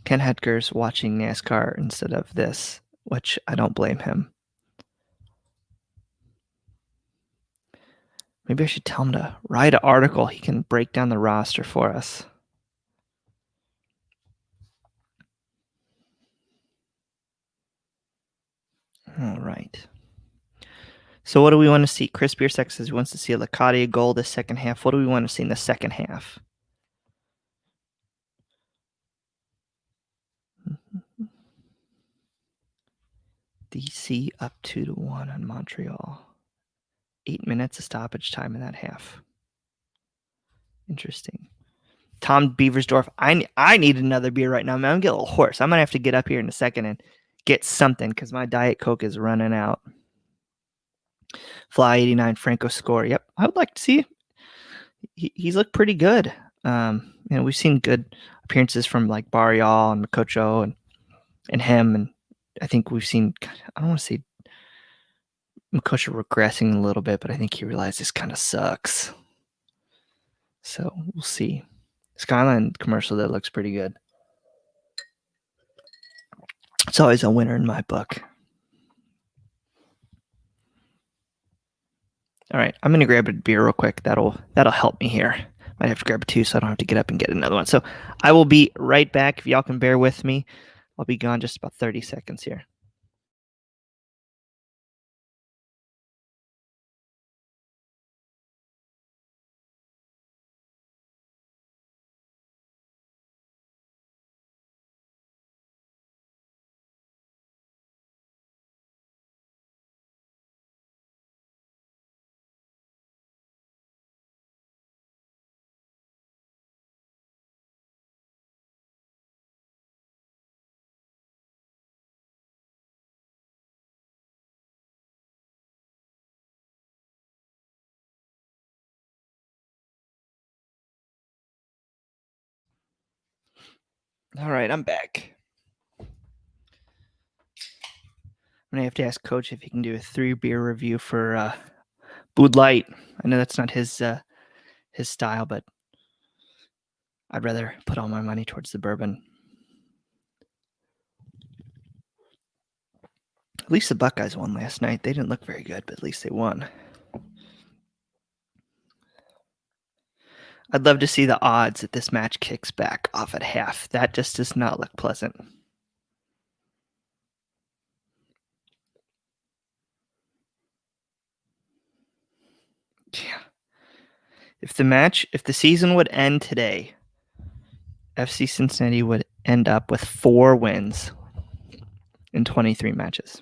Ken Hedger's watching NASCAR instead of this, which I don't blame him. Maybe I should tell him to write an article. He can break down the roster for us. All right. So what do we want to see? Chris Biersack says he wants to see a Lacadia goal this second half. What do we want to see in the second half? DC up 2-1 on Montreal. 8 minutes of stoppage time in that half. Interesting. Tom Beaversdorf, I need another beer right now. Man, I'm getting a little hoarse. I'm going to have to get up here in a second and get something because my Diet Coke is running out. Fly 89, Franco score. Yep, I would like to see. He's looked pretty good. We've seen good appearances from Barrial and Makocho and him, and I think we've seen. I don't want to say Makocho regressing a little bit, but I think he realized this kind of sucks. So we'll see. Skyline commercial that looks pretty good. It's always a winner in my book. All right, I'm gonna grab a beer real quick. That'll help me here. Might have to grab two so I don't have to get up and get another one. So I will be right back. If y'all can bear with me, I'll be gone just about 30 seconds here. All right, I'm back. gonna have to ask Coach if he can do a 3-beer review for Bud Light. I know that's not his style, but I'd rather put all my money towards the bourbon. At least the Buckeyes won last night. They didn't look very good, but at least they won. I'd love to see the odds that this match kicks back off at half. That just does not look pleasant. Yeah. If the season would end today, FC Cincinnati would end up with 4 wins in 23 matches.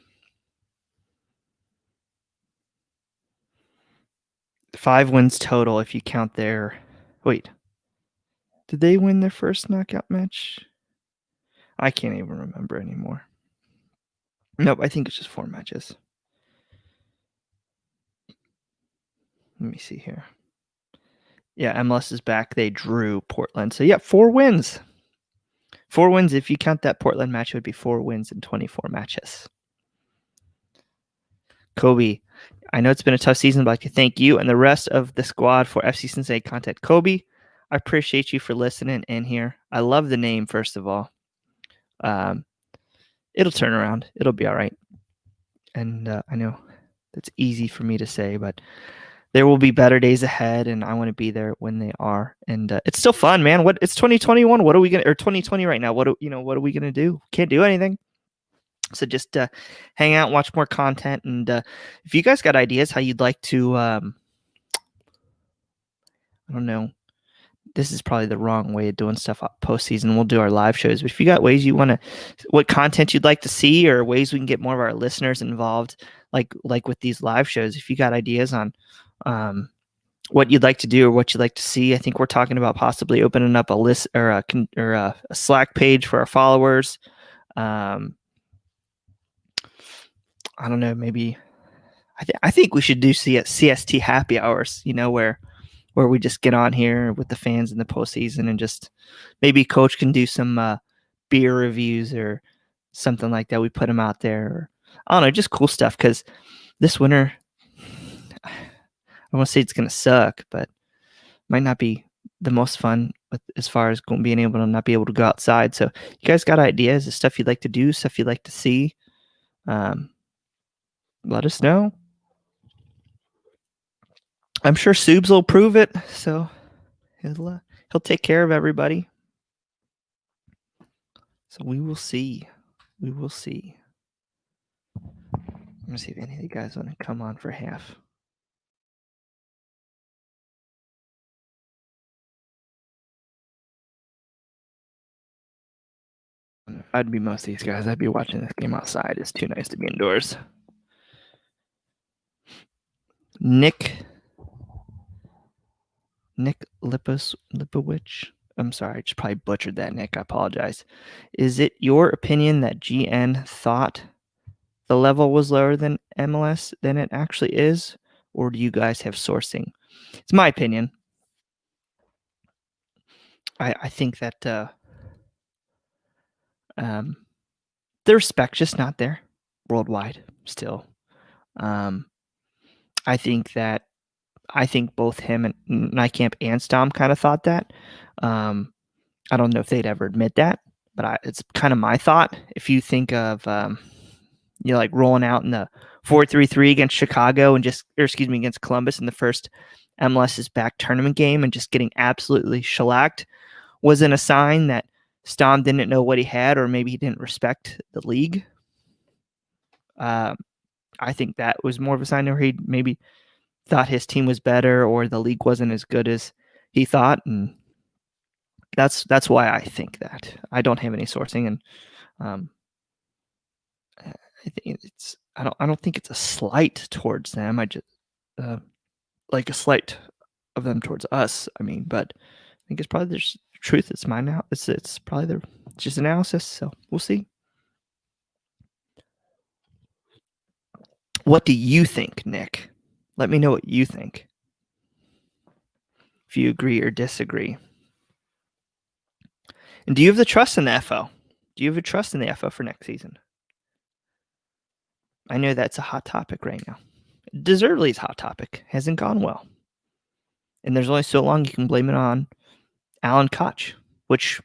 5 wins total if you count their... Wait. Did they win their first knockout match? I can't even remember anymore. Nope, I think it's just 4 matches. Let me see here. Yeah, MLS is back. They drew Portland. So, yeah, 4 wins. 4 wins. If you count that Portland match, it would be 4 wins in 24 matches. Kobe, I know it's been a tough season, but I'd like to thank you and the rest of the squad for FC Cincinnati contact. Kobe, I appreciate you for listening in here. I love the name, first of all. It'll turn around. It'll be all right. And I know that's easy for me to say, but there will be better days ahead, and I want to be there when they are. And it's still fun, man. It's 2021. What are we gonna, or 2020 right now? What are we gonna do? Can't do anything. So just hang out, watch more content, and if you guys got ideas how you'd like to, I don't know. This is probably the wrong way of doing stuff postseason. We'll do our live shows, but if you got ways you want to, what content you'd like to see, or ways we can get more of our listeners involved, like with these live shows, if you got ideas on what you'd like to do or what you'd like to see, I think we're talking about possibly opening up a list or a Slack page for our followers. I don't know, maybe I think we should do CST happy hours, where we just get on here with the fans in the postseason and just maybe Coach can do some beer reviews or something like that. We put them out there. Or, I don't know, just cool stuff, because this winter, I won't say it's going to suck, but might not be the most fun as far as being able to not be able to go outside. So you guys got ideas of stuff you'd like to do, stuff you'd like to see, let us know. I'm sure Subes will prove it, so he'll take care of everybody. So we will see. We will see. I'm gonna see if any of you guys want to come on for half. I'd be most of these guys. I'd be watching this game outside. It's too nice to be indoors. Nick Lipowich. I'm sorry, I just probably butchered that, Nick. I apologize. Is it your opinion that GN thought the level was lower than MLS than it actually is, or do you guys have sourcing? It's my opinion. I think that the respect's just not there worldwide still. I think both him and Nijkamp and Stom kind of thought that. I don't know if they'd ever admit that, but it's kind of my thought. If you think of like rolling out in the 4-3-3 against Chicago against Columbus in the first MLS's back tournament game and just getting absolutely shellacked, wasn't a sign that Stom didn't know what he had, or maybe he didn't respect the league. I think that was more of a sign where he maybe thought his team was better or the league wasn't as good as he thought, and that's why I think that. I don't have any sourcing, and I think I don't think it's a slight towards them. I just like a slight of them towards us. I mean, but I think it's probably there's truth. It's mine now. It's probably just analysis. So we'll see. What do you think, Nick? Let me know what you think. If you agree or disagree. And do you have the trust in the FO? Do you have a trust in the FO for next season? I know that's a hot topic right now. Deservedly, it's a hot topic. Hasn't gone well. And there's only so long you can blame it on Alan Koch, which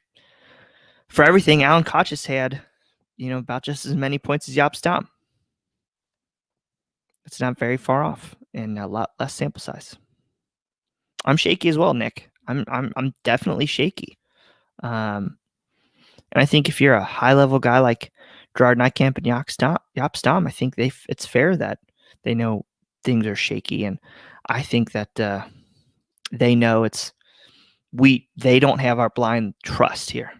for everything, Alan Koch has had, about just as many points as Jaap Stam. It's not very far off and a lot less sample size. I'm shaky as well, Nick. I'm definitely shaky. And I think if you're a high level guy like Gerard Nijkamp and Jaap Stam, I think it's fair that they know things are shaky, and I think that they know they don't have our blind trust here.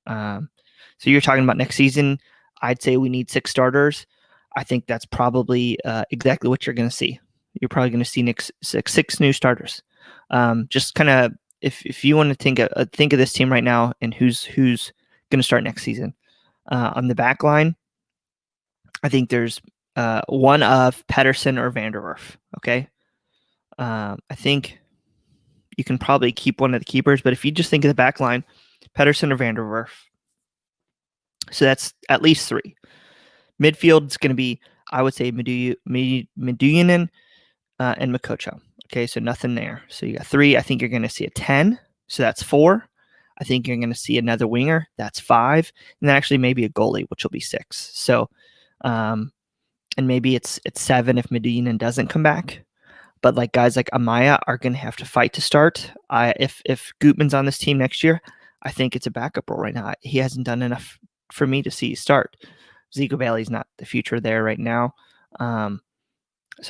So you're talking about next season. I'd say we need 6 starters. I think that's probably exactly what you're going to see. You're probably going to see six new starters. Just kind of if you want to think of this team right now and who's going to start next season. On the back line, I think there's one of Pedersen or Vanderwerf. Okay, I think you can probably keep one of the keepers, but if you just think of the back line, Pedersen or Vanderwerf. So that's at least 3. Midfield is going to be, I would say, Meduinen and Makocho. Okay, so nothing there. So you got 3. I think you're going to see a 10. So that's 4. I think you're going to see another winger. That's 5. And then actually maybe a goalie, which will be 6. So, and maybe it's 7 if Meduinen doesn't come back. But like guys like Amaya are going to have to fight to start. If Gutman's on this team next year, I think it's a backup role right now. He hasn't done enough for me to see start. Zico Bailey's not the future there right now. So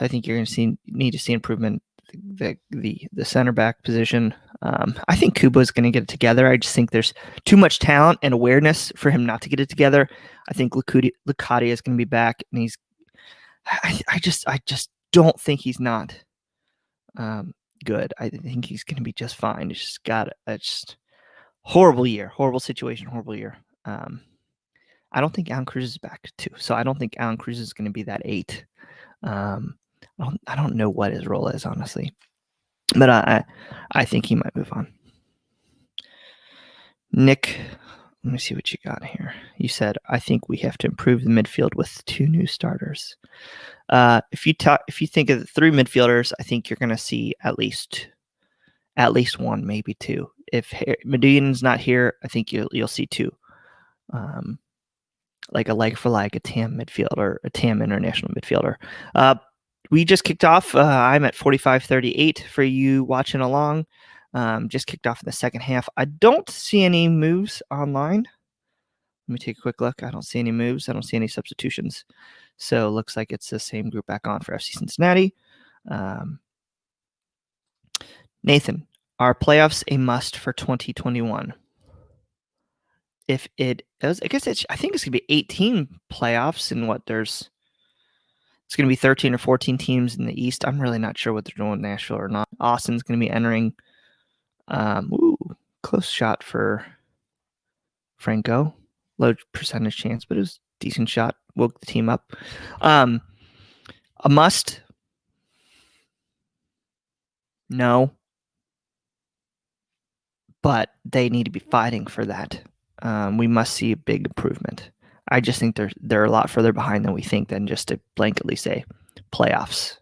I think you're going to need to see improvement the center back position. I think Kubo is going to get it together. I just think there's too much talent and awareness for him not to get it together. I think Lucadia is going to be back, and I just don't think he's not good. I think he's going to be just fine. He's just got a just horrible year, horrible situation, horrible year. I don't think Alan Cruz is back too, so I don't think Alan Cruz is going to be that 8. I don't know what his role is, honestly, but I think he might move on. Nick, let me see what you got here. You said, I think we have to improve the midfield with 2 new starters. If you think of the 3 midfielders, I think you're going to see at least 1, maybe 2. If Meduinen's not here, I think you'll see 2. Like a TAM midfielder, a TAM international midfielder. We just kicked off. I'm at 45-38 for you watching along. Just kicked off in the second half. I don't see any moves online. Let me take a quick look. I don't see any moves. I don't see any substitutions. So it looks like it's the same group back on for FC Cincinnati. Nathan, are playoffs a must for 2021? If it is, I think it's going to be 18 playoffs, and it's going to be 13 or 14 teams in the East. I'm really not sure what they're doing with Nashville or not. Austin's going to be entering. Close shot for Franco. Low percentage chance, but it was a decent shot. Woke the team up. A must? No. But they need to be fighting for that. We must see a big improvement. I just think they're a lot further behind than we think than just to blanketly say playoffs.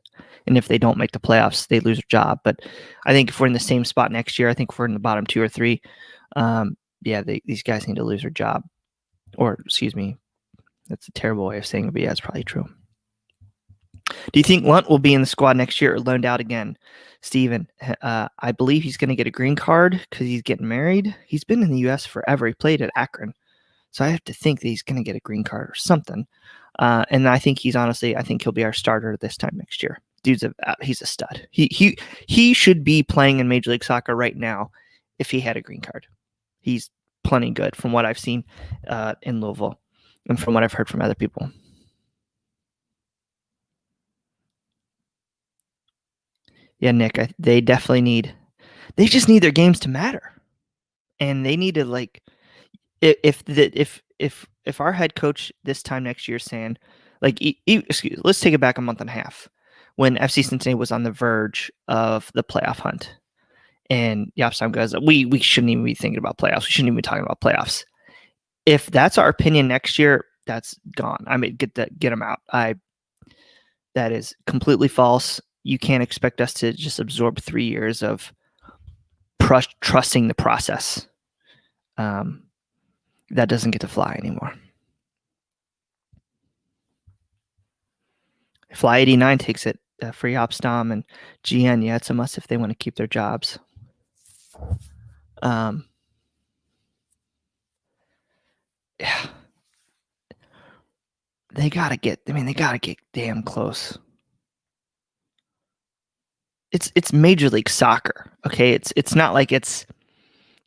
And if they don't make the playoffs, they lose their job. But I think if we're in the same spot next year, I think if we're in the bottom 2 or 3, these guys need to lose their job. Or, excuse me, that's a terrible way of saying it, but yeah, it's probably true. Do you think Lunt will be in the squad next year or loaned out again? Steven, I believe he's going to get a green card because he's getting married. He's been in the U.S. forever. He played at Akron. So I have to think that he's going to get a green card or something. And I think I think he'll be our starter this time next year. He's a stud. He should be playing in Major League Soccer right now if he had a green card. He's plenty good from what I've seen in Louisville and from what I've heard from other people. Yeah, Nick, they definitely they just need their games to matter. And they need to if our head coach this time next year is saying, let's take it back a month and a half when FC Cincinnati was on the verge of the playoff hunt. And Jaap Stam goes, we shouldn't even be thinking about playoffs. We shouldn't even be talking about playoffs. If that's our opinion next year, that's gone. I mean, get them out. That is completely false. You can't expect us to just absorb 3 years of trusting the process. That doesn't get to fly anymore. Fly 89 takes it. Free Opstom and GN, yeah, it's a must if they want to keep their jobs. Yeah. They gotta get damn close. It's Major League Soccer, okay? It's not like it's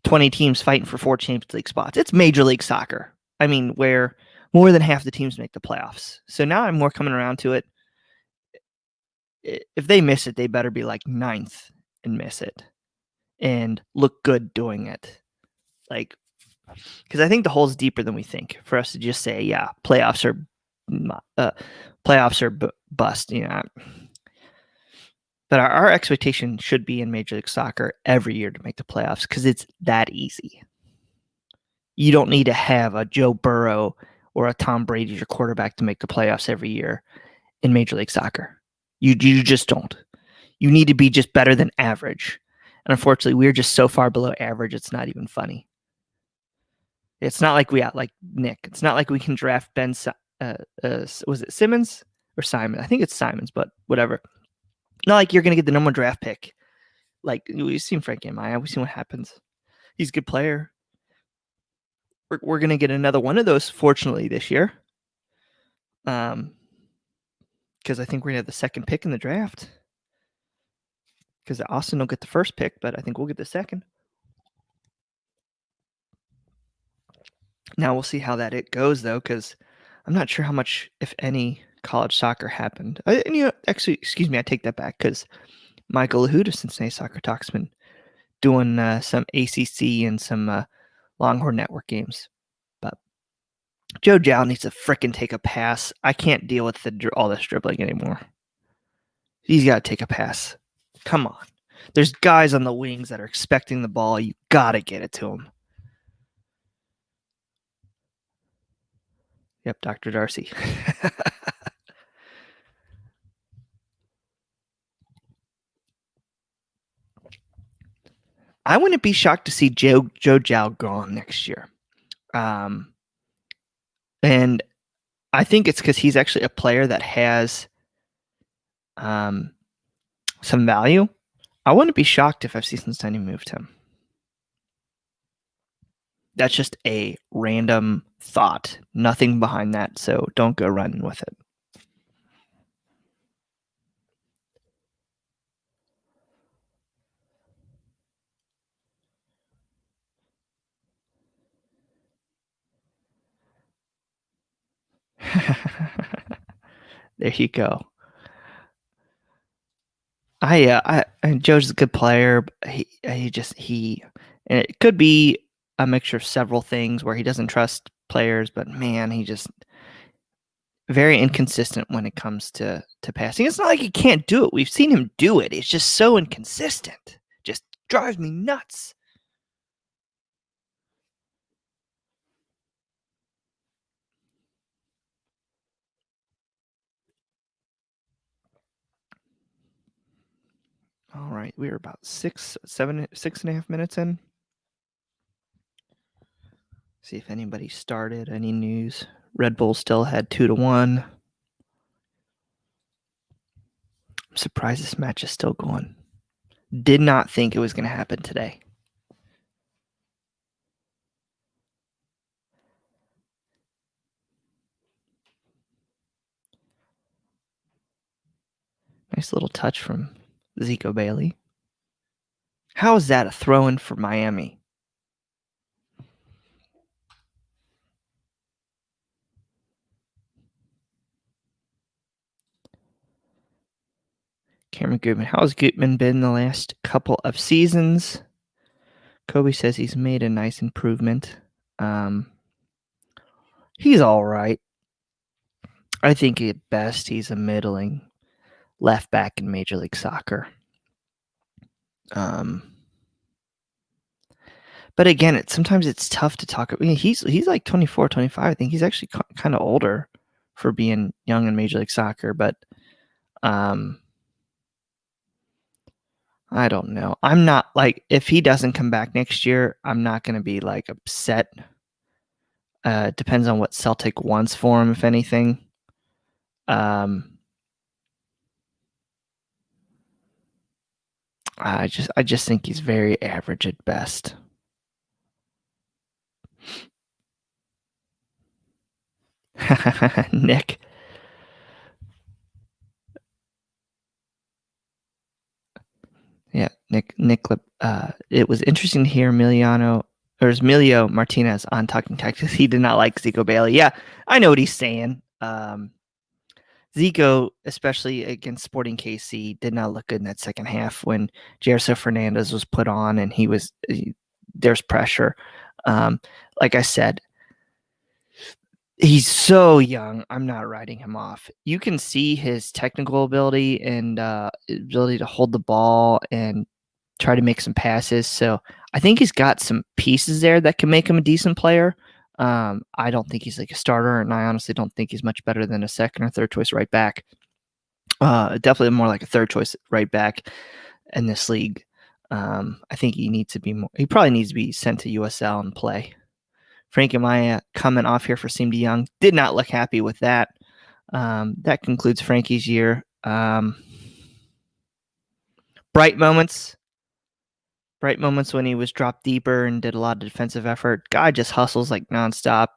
20 teams fighting for 4 Champions League spots. It's Major League Soccer. I mean, where more than half the teams make the playoffs. So now I'm more coming around to it. If they miss it, they better be like 9th and miss it and look good doing it. Like, because I think the hole's deeper than we think for us to just say, yeah, playoffs are bust. You know, but our expectation should be in Major League Soccer every year to make the playoffs because it's that easy. You don't need to have a Joe Burrow or a Tom Brady as your quarterback to make the playoffs every year in Major League Soccer. You just don't. You need to be just better than average. And unfortunately, we're just so far below average, it's not even funny. It's not like like Nick. It's not like we can draft Ben. Was it Simmons or Simon? I think it's Simons, but whatever. Not like you're going to get the number 1 draft pick. Like, we've seen Frank Amaya. We've seen what happens. He's a good player. We're going to get another one of those, fortunately, this year. Because I think we're going to have the 2nd pick in the draft. Because Austin will get the 1st pick, but I think we'll get the 2nd. Now we'll see how it goes, though, because I'm not sure how much, if any, college soccer happened. Actually, excuse me, I take that back, because Michael Lahoud of Cincinnati Soccer Talk's been doing some ACC and some Longhorn Network games. But Joe Jow needs to frickin' take a pass. I can't deal with all this dribbling anymore. He's got to take a pass. Come on. There's guys on the wings that are expecting the ball. You got to get it to them. Yep, Dr. Darcy. I wouldn't be shocked to see Joe Jow gone next year. And I think it's because he's actually a player that has some value. I wouldn't be shocked if FC Cincinnati moved him. That's just a random thought. Nothing behind that, so don't go running with it. There you go. Joe's a good player. But he and it could be a mixture of several things where he doesn't trust players, but man, he just very inconsistent when it comes to passing. It's not like he can't do it. We've seen him do it. It's just so inconsistent. Just drives me nuts. All right, we are about 6.5 minutes in. See if anybody started any news. Red Bull still had 2-1. I'm surprised this match is still going. Did not think it was going to happen today. Nice little touch from Zico Bailey. How is that a throw-in for Miami? Cameron Goodman. How's Goodman been the last couple of seasons? Kobe says he's made a nice improvement. He's all right. I think at best he's a middling left back in Major League Soccer. But again, sometimes it's tough to talk. I mean, he's like 24, 25. I think he's actually kind of older for being young in Major League Soccer. But I don't know. I'm not like, if he doesn't come back next year, I'm not going to be like upset. Depends on what Celtic wants for him, if anything. I just think he's very average at best. Nick. Yeah, Nick. It was interesting to hear Emilio Martinez on Talking Tactics. He did not like Zico Bailey. Yeah, I know what he's saying. Zico, especially against Sporting KC, did not look good in that second half when Gerson Fernandez was put on and there's pressure. Like I said, he's so young. I'm not writing him off. You can see his technical ability and ability to hold the ball and try to make some passes. So I think he's got some pieces there that can make him a decent player. I don't think he's like a starter, and I honestly don't think he's much better than a second or third choice right back. Definitely more like a third choice right back in this league. I think he needs to be more. He probably needs to be sent to USL and play. Frank Amaya coming off here for Siem de Jong. Did not look happy with that. That concludes Frankie's year. Bright moments when he was dropped deeper and did a lot of defensive effort. Guy just hustles like nonstop.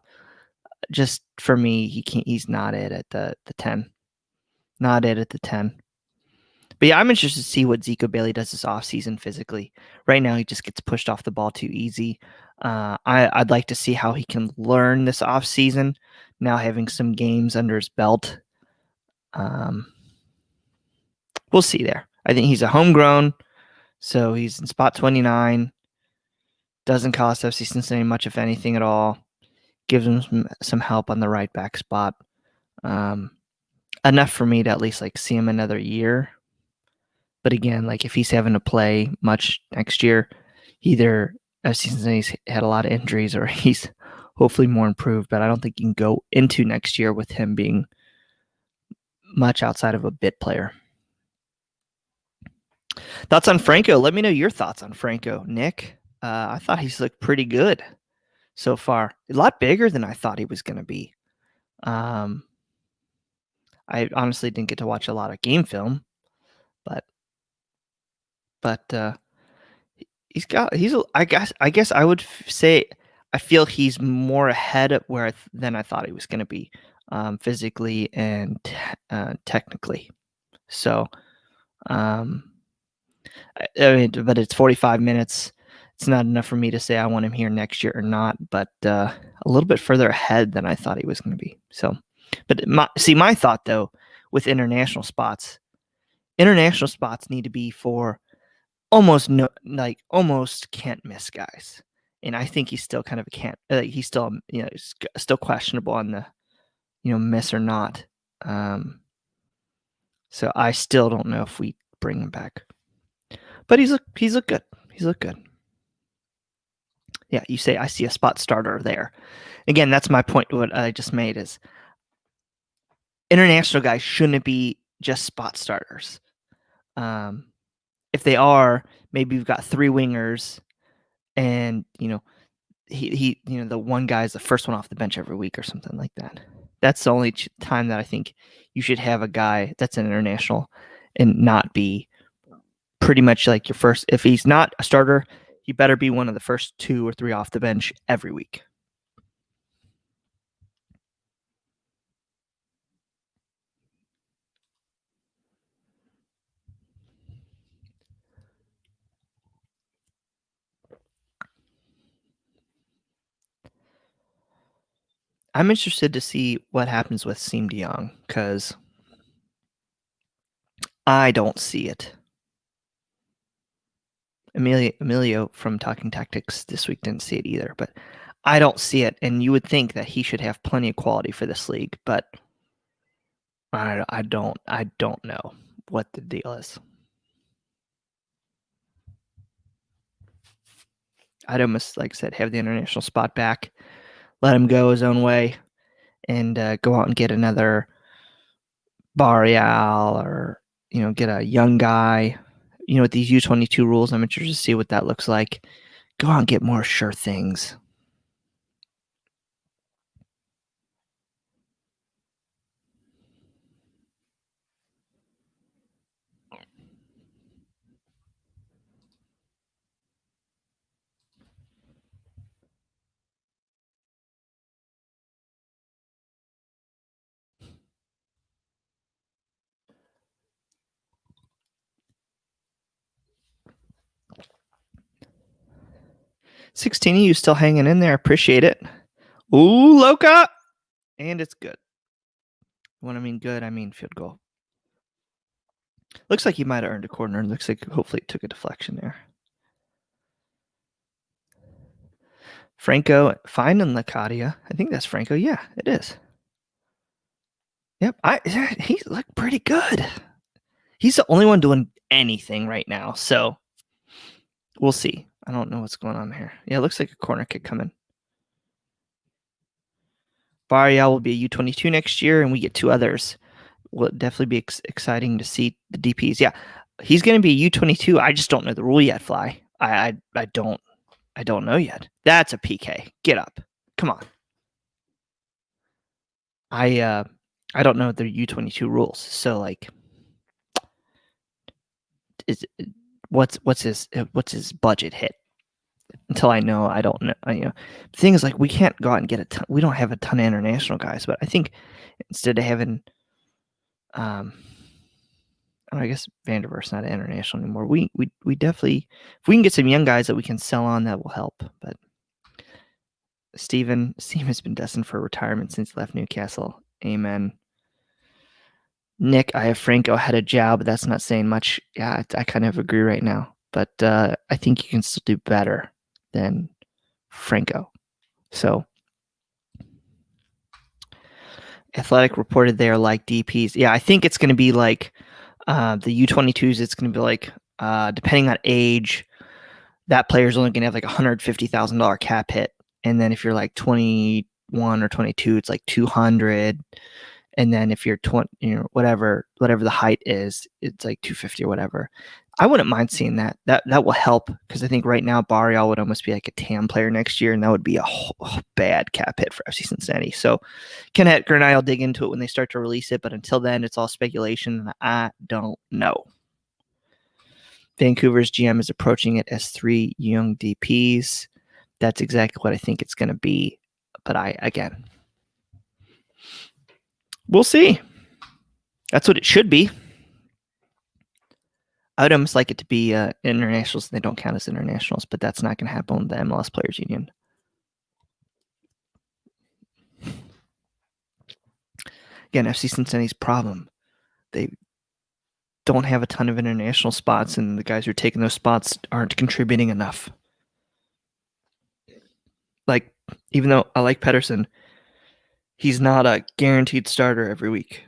Just for me, he's not it at the 10. Not it at the 10. But yeah, I'm interested to see what Zico Bailey does this offseason physically. Right now, he just gets pushed off the ball too easy. I'd like to see how he can learn this offseason, now having some games under his belt. We'll see there. I think he's a homegrown, so he's in spot 29. Doesn't cost FC Cincinnati much, if anything at all. Gives him some help on the right back spot. Enough for me to at least like see him another year. But again, like if he's having to play much next year, either FC Cincinnati's had a lot of injuries or he's hopefully more improved. But I don't think you can go into next year with him being much outside of a bit player. Thoughts on Franco? Let me know your thoughts on Franco, Nick. I thought he's looked pretty good so far. A lot bigger than I thought he was going to be. I honestly didn't get to watch a lot of game film, but I guess I would say I feel he's more ahead of than I thought he was going to be, physically and technically. So, I mean, but it's 45 minutes. It's not enough for me to say I want him here next year or not, but a little bit further ahead than I thought he was going to be. So, but my thought though with international spots need to be for almost can't miss guys, and I think he's still kind of he's still still questionable on the miss or not. So I still don't know if we bring him back, but he's looked good. He's looked good. Yeah, you say I see a spot starter there. Again, that's my point. What I just made is international guys shouldn't be just spot starters. If they are, maybe we've got 3 wingers, and he the one guy is the first one off the bench every week or something like that. That's the only time that I think you should have a guy that's an international and not be pretty much like your first. If he's not a starter, he better be one of the first 2 or 3 off the bench every week. I'm interested to see what happens with Siem de Jong because I don't see it. Emilio from Talking Tactics this week didn't see it either, but I don't see it, and you would think that he should have plenty of quality for this league, but I don't know what the deal is. I'd almost, like I said, have the international spot back, let him go his own way, and go out and get another Barreal or, get a young guy. With these U22 rules, I'm interested to see what that looks like. Go out and get more sure things. $16, you still hanging in there. Appreciate it. Ooh, Loca! And it's good. When I mean good, I mean field goal. Looks like he might have earned a corner. Looks like hopefully it took a deflection there. Franco finding Lacadia. I think that's Franco. Yeah, it is. Yep. He looked pretty good. He's the only one doing anything right now. So we'll see. I don't know what's going on here. Yeah, it looks like a corner kick coming. Barrial will be a U22 next year, and we get 2 others. Will definitely be exciting to see the DPs. Yeah, he's going to be a U22. I just don't know the rule yet, Fly. I don't know yet. That's a PK. Get up. Come on. I don't know the U22 rules. So like, what's his budget hit? Until I know, I don't know. The thing is, like, we can't go out and get a ton. We don't have a ton of international guys, but I think instead of having, I guess Vanderveer's not international anymore. We definitely, if we can get some young guys that we can sell on, that will help. But Steven has been destined for retirement since he left Newcastle. Amen. Nick, I have Franco had a job, but that's not saying much. Yeah, I kind of agree right now. But I think you can still do better than Franco. So Athletic reported they're like DPs. Yeah, I think it's going to be like the U22s. It's going to be like, depending on age, that player's only going to have like $150,000 cap hit. And then if you're like 21 or 22, it's like 200. And then if you're 20, whatever the height is, it's like 250 or whatever. I wouldn't mind seeing that. That will help, because I think right now Barrial would almost be like a TAM player next year, and that would be a bad cap hit for FC Cincinnati. So Ken Hetker and I will dig into it when they start to release it, but until then, it's all speculation, and I don't know. Vancouver's GM is approaching it as 3 young DPs. That's exactly what I think it's going to be. But we'll see. That's what it should be. I would almost like it to be internationals, and they don't count as internationals, but that's not going to happen with the MLS Players Union. Again, FC Cincinnati's problem, they don't have a ton of international spots, and the guys who are taking those spots aren't contributing enough. Like, even though I like Pedersen, he's not a guaranteed starter every week.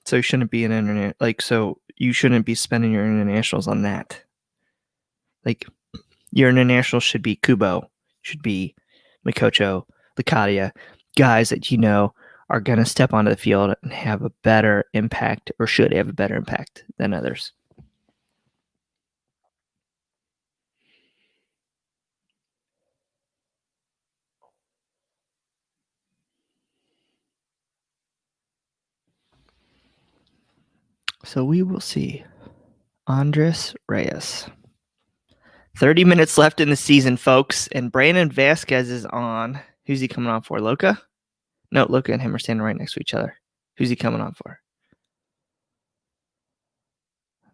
So he shouldn't be an internet. So you shouldn't be spending your internationals on that. Like, your internationals should be Kubo, should be Mikocho, Lacadia, guys that are going to step onto the field and have a better impact, or should have a better impact than others. So we will see. Andres Reyes. 30 minutes left in the season, folks, and Brandon Vasquez is on. Who's he coming on for? Loca? No, Loca and him are standing right next to each other. Who's he coming on for?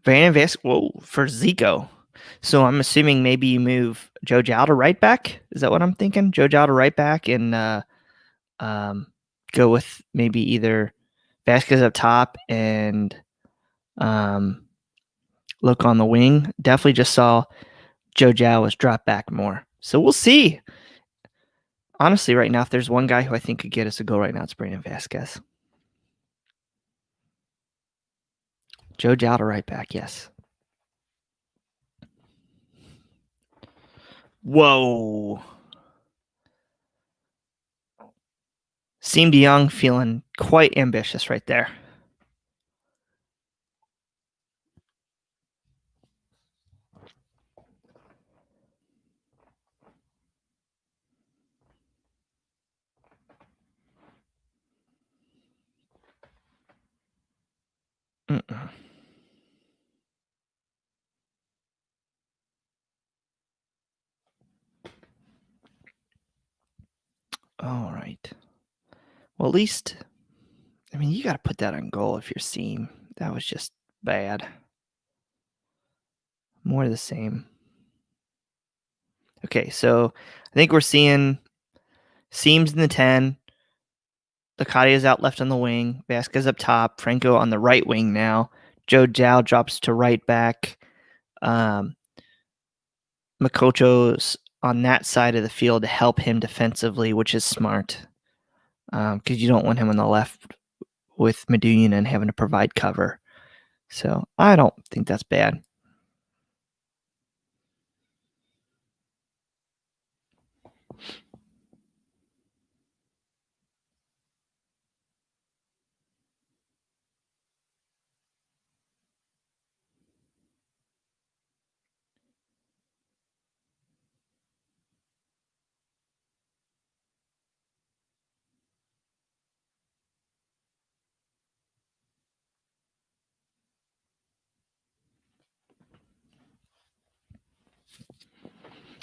Brandon Vasquez. Whoa, for Zico. So I'm assuming maybe you move Joe Jow to right back. Is that what I'm thinking? Joe Jow to right back, and go with maybe either Vasquez up top and look on the wing. Definitely just saw Joe Jow was dropped back more. So we'll see. Honestly, right now, if there's one guy who I think could get us a goal right now, it's Brandon Vasquez. Joe Jow to right back, yes. Whoa. Seemed young, feeling quite ambitious right there. All right. Well, at least, I mean, you got to put that on goal if you're seam. That was just bad. More of the same. Okay, so I think we're seeing seams in the 10. Lacadia's out left on the wing. Vasquez up top. Franco on the right wing now. Joe Zhao drops to right back. Makoto's on that side of the field to help him defensively, which is smart because you don't want him on the left with Medunian and having to provide cover. So I don't think that's bad.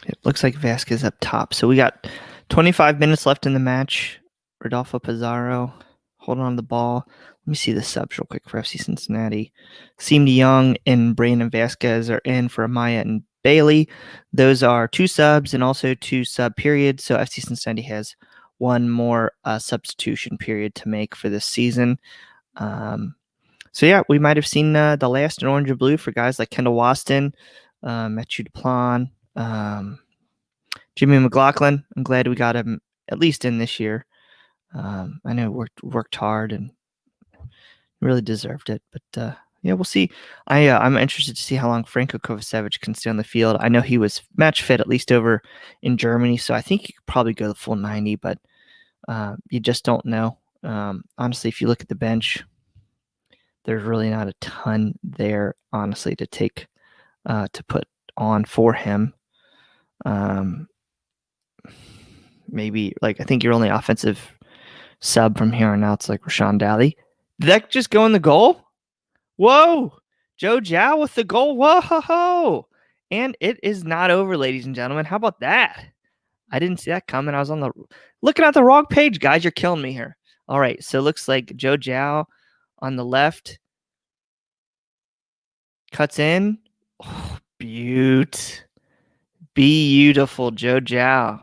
It looks like Vasquez up top. So we got 25 minutes left in the match. Rodolfo Pizarro holding on the ball. Let me see the subs real quick for FC Cincinnati. Seemed Young and Brandon Vasquez are in for Amaya and Bailey. Those are 2 subs and also 2 sub periods. So FC Cincinnati has one more substitution period to make for this season. So yeah, we might have seen the last in orange and blue for guys like Kendall Waston, Mathieu Duplan, Jimmy McLaughlin. I'm glad we got him at least in this year. I know worked hard and really deserved it. But yeah, we'll see. I'm interested to see how long Franco Kovacevic can stay on the field. I know he was match fit at least over in Germany, so I think he could probably go the full 90. But you just don't know. Honestly, if you look at the bench, there's really not a ton there, honestly, to take to put on for him. Maybe I think your only offensive sub from here on out's like Rashawn Daly. Did that just go in the goal? Whoa! Joe Zhao with the goal. Whoa! And it is not over, ladies and gentlemen. How about that? I didn't see that coming. I was looking at the wrong page, guys. You're killing me here. All right, so it looks like Joe Zhao on the left cuts in. Oh, beautiful Joe Zhao.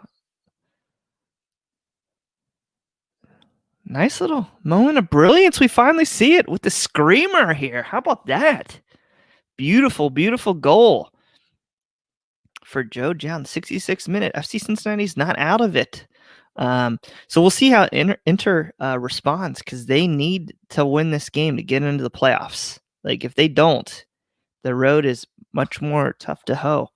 Nice little moment of brilliance. We finally see it with the screamer here. How about that? Beautiful, beautiful goal for Joe Zhao. 66th minute. FC Cincinnati's not out of it. So we'll see how Inter responds because they need to win this game to get into the playoffs. If they don't, the road is much more tough to hoe.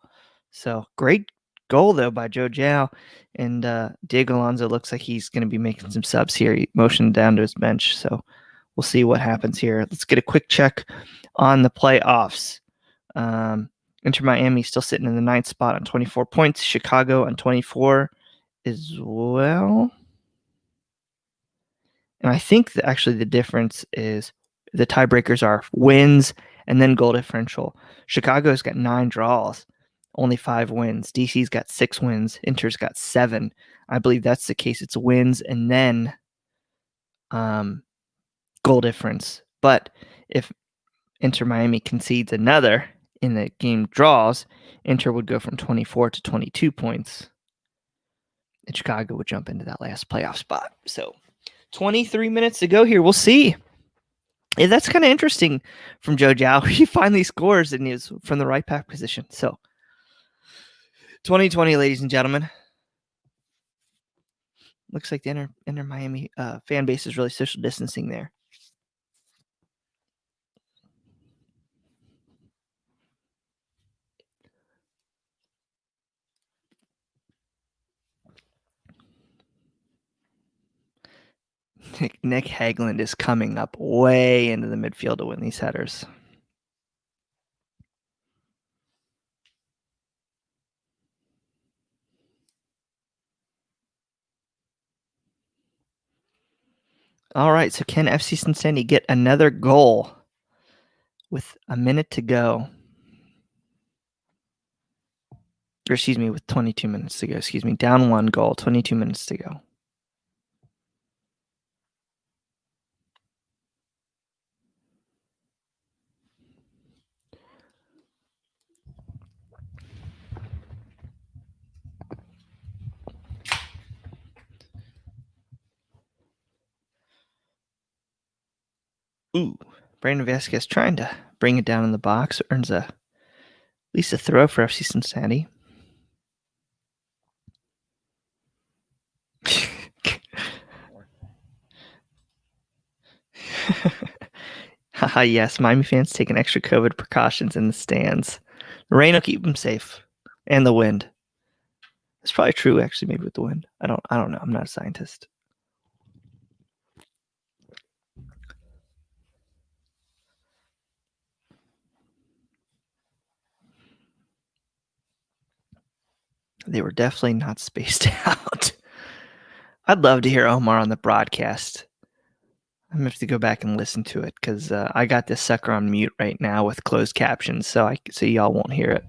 So great goal though by Joe Zhao, and Diego Alonso looks like he's going to be making some subs here. He motioned down to his bench, so we'll see what happens here. Let's get a quick check on the playoffs. Inter Miami still sitting in the 9th spot on 24 points. Chicago on 24 as well. And I think that actually the difference is the tiebreakers are wins and then goal differential. Chicago's got 9 draws, only 5 wins. DC's got 6 wins. Inter's got 7. I believe that's the case. It's wins and then goal difference. But if Inter Miami concedes another in the game draws, Inter would go from 24 to 22 points. And Chicago would jump into that last playoff spot. So 23 minutes to go here. We'll see. Yeah, that's kind of interesting from Joe Zhao. He finally scores and he's from the right back position. So 2020, ladies and gentlemen. Looks like the Inter Miami fan base is really social distancing there. Nick Hagland is coming up way into the midfield to win these headers. All right, so can FC Cincinnati get another goal with a minute to go? Or excuse me, with 22 minutes to go. Excuse me, down 1 goal, 22 minutes to go. Ooh, Brandon Vasquez trying to bring it down in the box. Earns at least a throw for FC Cincinnati. Haha, yes, Miami fans taking extra COVID precautions in the stands. The rain will keep them safe, and the wind. It's probably true, actually. Maybe with the wind. I don't know. I'm not a scientist. They were definitely not spaced out. I'd love to hear Omar on the broadcast. I'm gonna have to go back and listen to it because I got this sucker on mute right now with closed captions, so y'all won't hear it.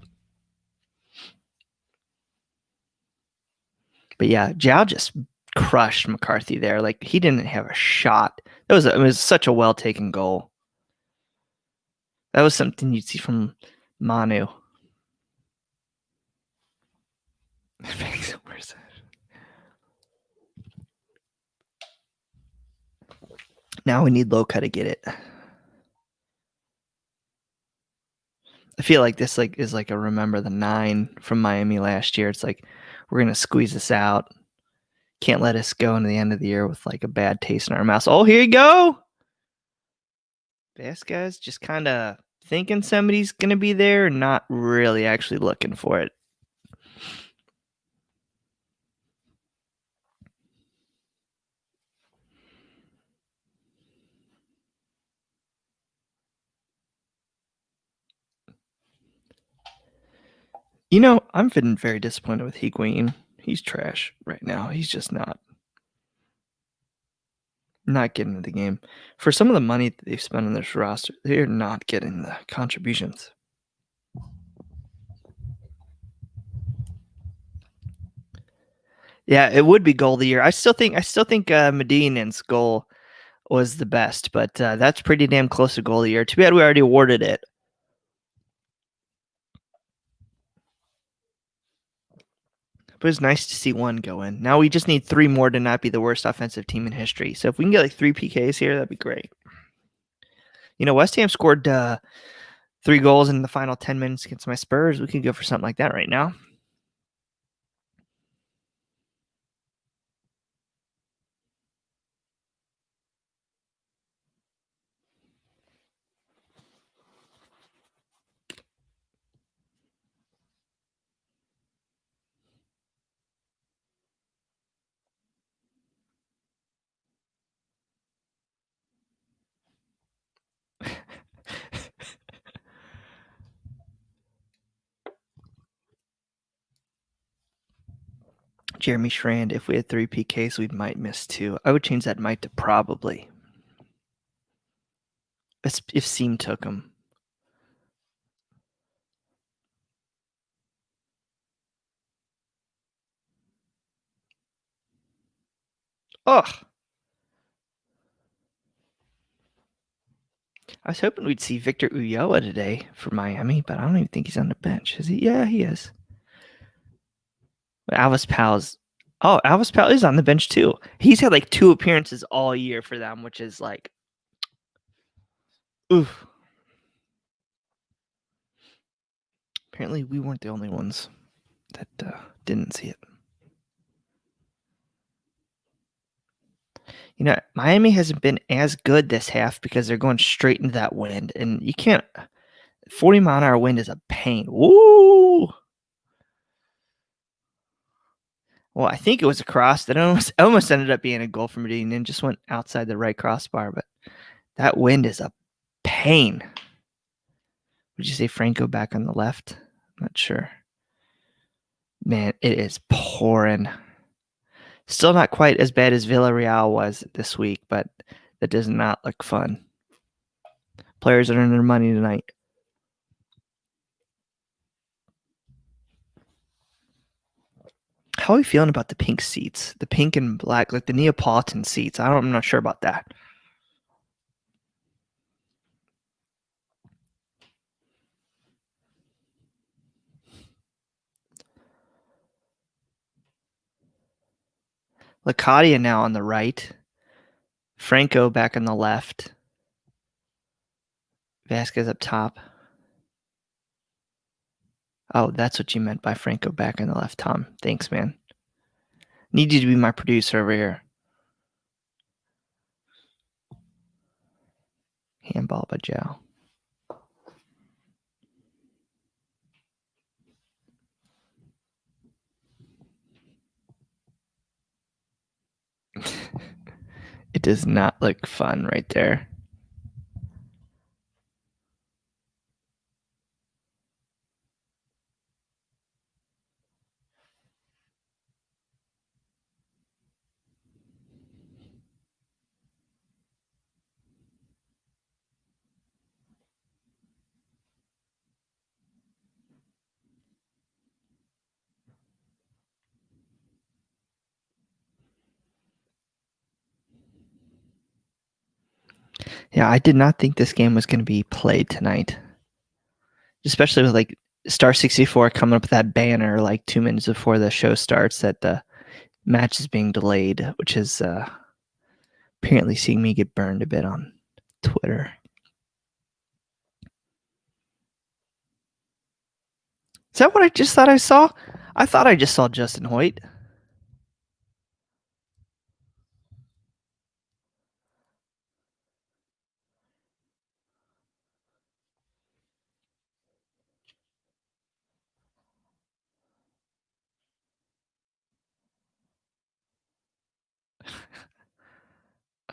But yeah, Zhao just crushed McCarthy there. Like he didn't have a shot. It was such a well taken goal. That was something you'd see from Manu. Now we need Loka to get it. I feel like this is like a remember the 9 from Miami last year. It's like we're gonna squeeze this out. Can't let us go into the end of the year with like a bad taste in our mouths. Oh, here you go. Vasquez just kind of thinking somebody's gonna be there, not really actually looking for it. You know, I'm feeling very disappointed with Higuain. He's trash right now. He's just not getting into the game. For some of the money that they've spent on this roster, they're not getting the contributions. Yeah, it would be goal of the year. I still think Medina's goal was the best, but that's pretty damn close to goal of the year. Too bad we already awarded it. But it's nice to see one go in. Now we just need 3 more to not be the worst offensive team in history. So if we can get like 3 PKs here, that'd be great. You know, West Ham scored 3 goals in the final 10 minutes against my Spurs. We could go for something like that right now. Jeremy Schrand, if we had 3 PKs, we might miss 2. I would change that might to probably. If Seam took him. Ugh. I was hoping we'd see Victor Ulloa today for Miami, but I don't even think he's on the bench. Is he? Yeah, he is. Alvis Powell's. Oh, Alvis Powell is on the bench too. He's had like 2 appearances all year for them, which is like, oof. Apparently, we weren't the only ones that didn't see it. You know, Miami hasn't been as good this half because they're going straight into that wind, and you can't. 40-mile-an-hour wind is a pain. Woo! Well, I think it was a cross that almost ended up being a goal for Medina and just went outside the right crossbar, but that wind is a pain. Would you say Franco back on the left? I'm not sure. Man, it is pouring. Still not quite as bad as Villarreal was this week, but that does not look fun. Players are earning their money tonight. How are we feeling about the pink seats? The pink and black, like the Neapolitan seats. I'm not sure about that. Lacadia now on the right. Franco back on the left. Vasquez up top. Oh, that's what you meant by Franco back on the left, Tom. Thanks, man. Need you to be my producer over here. Handball by Joe. It does not look fun right there. Yeah, I did not think this game was going to be played tonight. Especially with like Star 64 coming up with that banner like 2 minutes before the show starts that the match is being delayed, which is apparently seeing me get burned a bit on Twitter. Is that what I just thought I saw? I thought I just saw Justin Hoyt.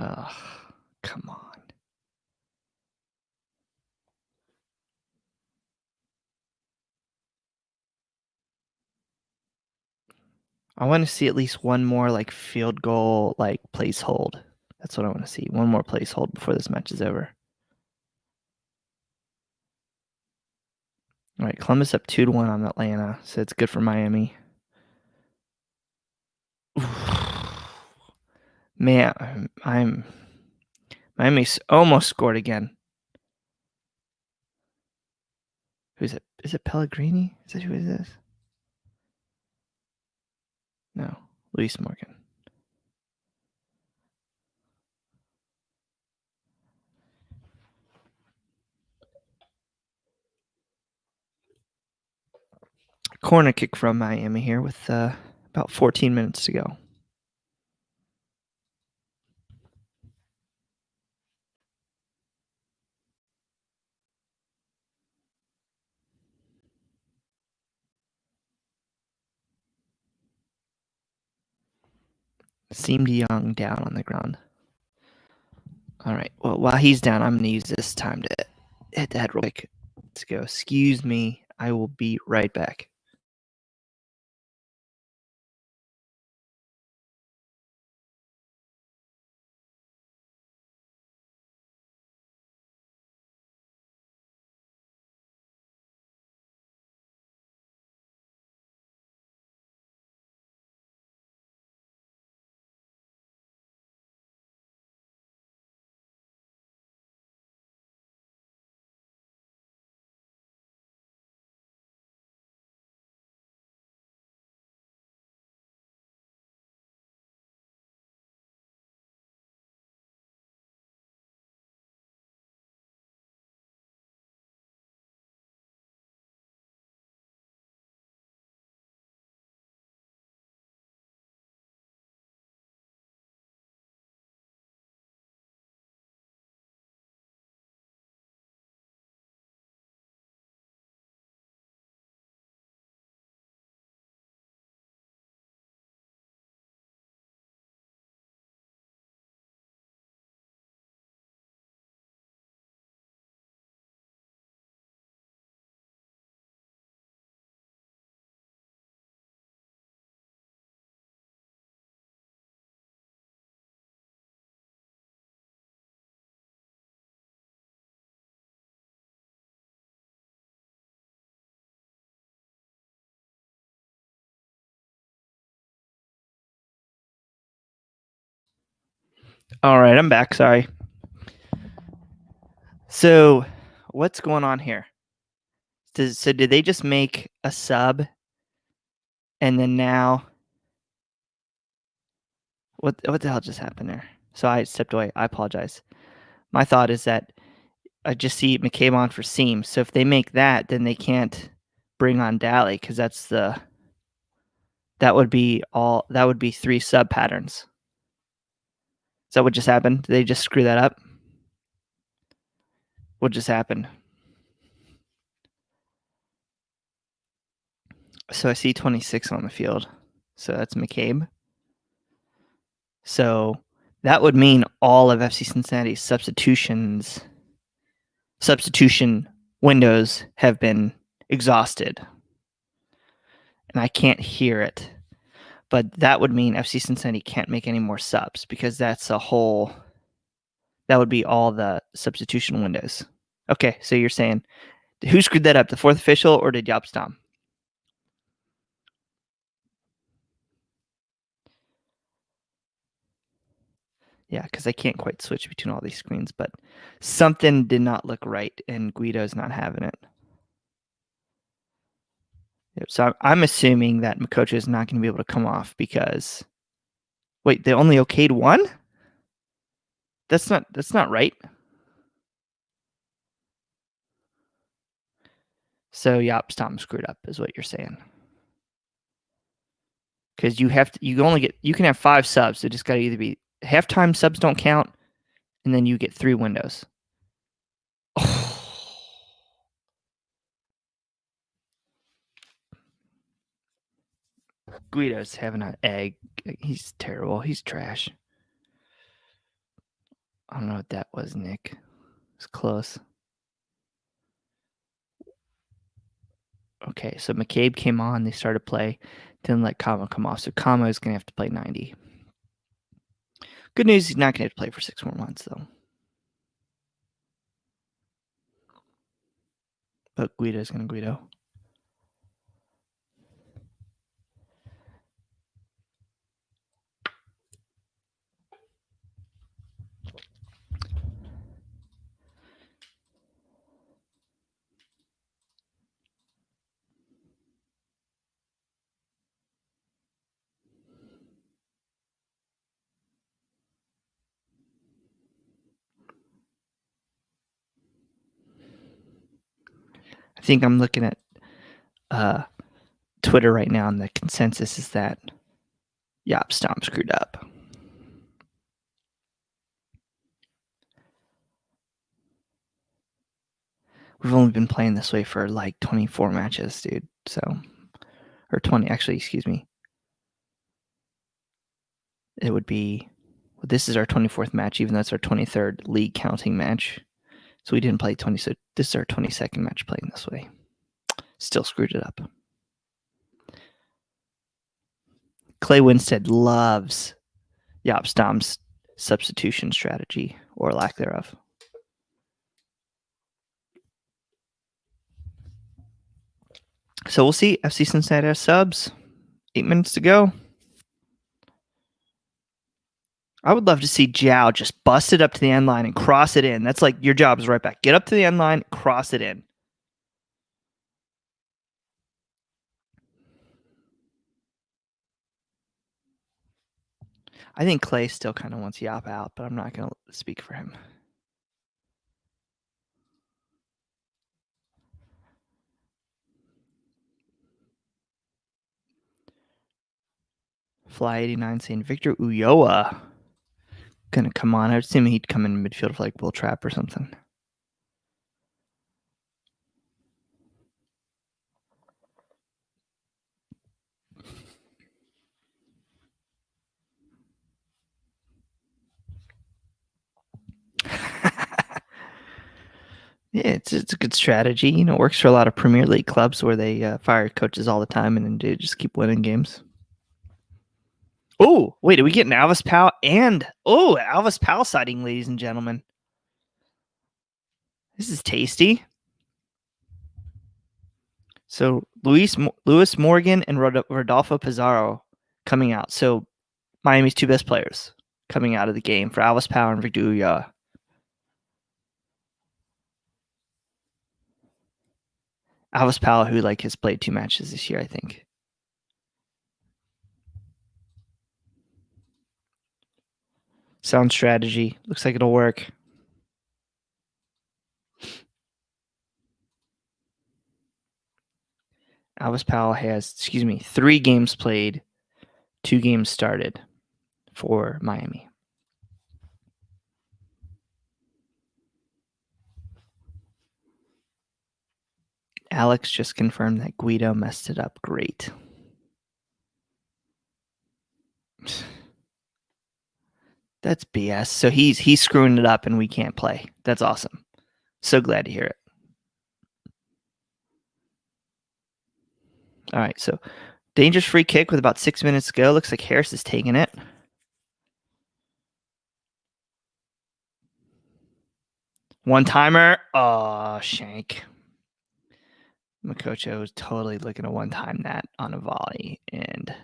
Ugh, come on. I want to see at least one more like field goal like place hold. That's what I want to see. One more place hold before this match is over. All right, Columbus up 2-1 on Atlanta, so it's good for Miami. Man, Miami's almost scored again. Who's it? Is it Pellegrini? Is that who it is? No, Luis Morgan. Corner kick from Miami here with about 14 minutes to go. Seemed young down on the ground. All right. Well, while he's down, I'm going to use this time to hit the head real quick. Let's go. Excuse me. I will be right back. All right, I'm back. Sorry. So, what's going on here? So, did they just make a sub, and then now, what the hell just happened there? So I stepped away. I apologize. My thought is that I just see McCabe on for seam. So if they make that, then they can't bring on Daly because that would be 3 sub patterns. Is that what just happened? Did they just screw that up? What just happened? So I see 26 on the field. So that's McCabe. So that would mean all of FC Cincinnati's substitution windows have been exhausted. And I can't hear it. But that would mean FC Cincinnati can't make any more subs because that would be all the substitution windows. Okay, so you're saying, who screwed that up, the fourth official or did Yapstam? Yeah, because I can't quite switch between all these screens, but something did not look right, and Guido's not having it. Yep, so I'm assuming that Makocha is not going to be able to come off because... Wait, they only okayed one? That's not right. So Yapstam screwed up, is what you're saying. Because you can have 5 subs. So just got to either be halftime subs don't count, and then you get 3 windows. Guido's having an egg. He's terrible. He's trash. I don't know what that was, Nick. It's close. Okay, so McCabe came on. They started play. Didn't let Kama come off. So Kama is going to have to play 90. Good news, he's not going to have to play for 6 more months, though. But Guido's going to Guido. I think I'm looking at Twitter right now, and the consensus is that Yapstam screwed up. We've only been playing this way for like 24 matches, dude. So, or 20, actually, excuse me. It would be, well, this is our 24th match, even though it's our 23rd league counting match. So we didn't play 20, so this is our 22nd match playing this way. Still screwed it up. Clay Winstead loves Yapstam's substitution strategy, or lack thereof. So we'll see. FC Cincinnati has subs. 8 minutes to go. I would love to see Zhao just bust it up to the end line and cross it in. That's like your job is right back. Get up to the end line, cross it in. I think Clay still kind of wants Yap out, but I'm not going to speak for him. Fly 89 saying Victor Ulloa gonna come on. I would assume he'd come in midfield for like Will Trapp or something. Yeah, it's a good strategy. You know, it works for a lot of Premier League clubs where they fire coaches all the time and then they just keep winning games. Oh, wait, are we getting Alvis Powell and Alvis Powell sighting, ladies and gentlemen? This is tasty. So Lewis Morgan and Rodolfo Pizarro coming out. So Miami's 2 best players coming out of the game for Alvis Powell and Victor Ulloa. Alvis Powell, who has played 2 matches this year, I think. Sound strategy. Looks like it'll work. Alvis Powell has, 3 games played, 2 games started for Miami. Alex just confirmed that Guido messed it up great. That's BS. So he's screwing it up and we can't play. That's awesome. So glad to hear it. All right, so dangerous free kick with about 6 minutes to go. Looks like Harris is taking it. One-timer. Oh, shank. Makocho was totally looking to one-time that on a volley, and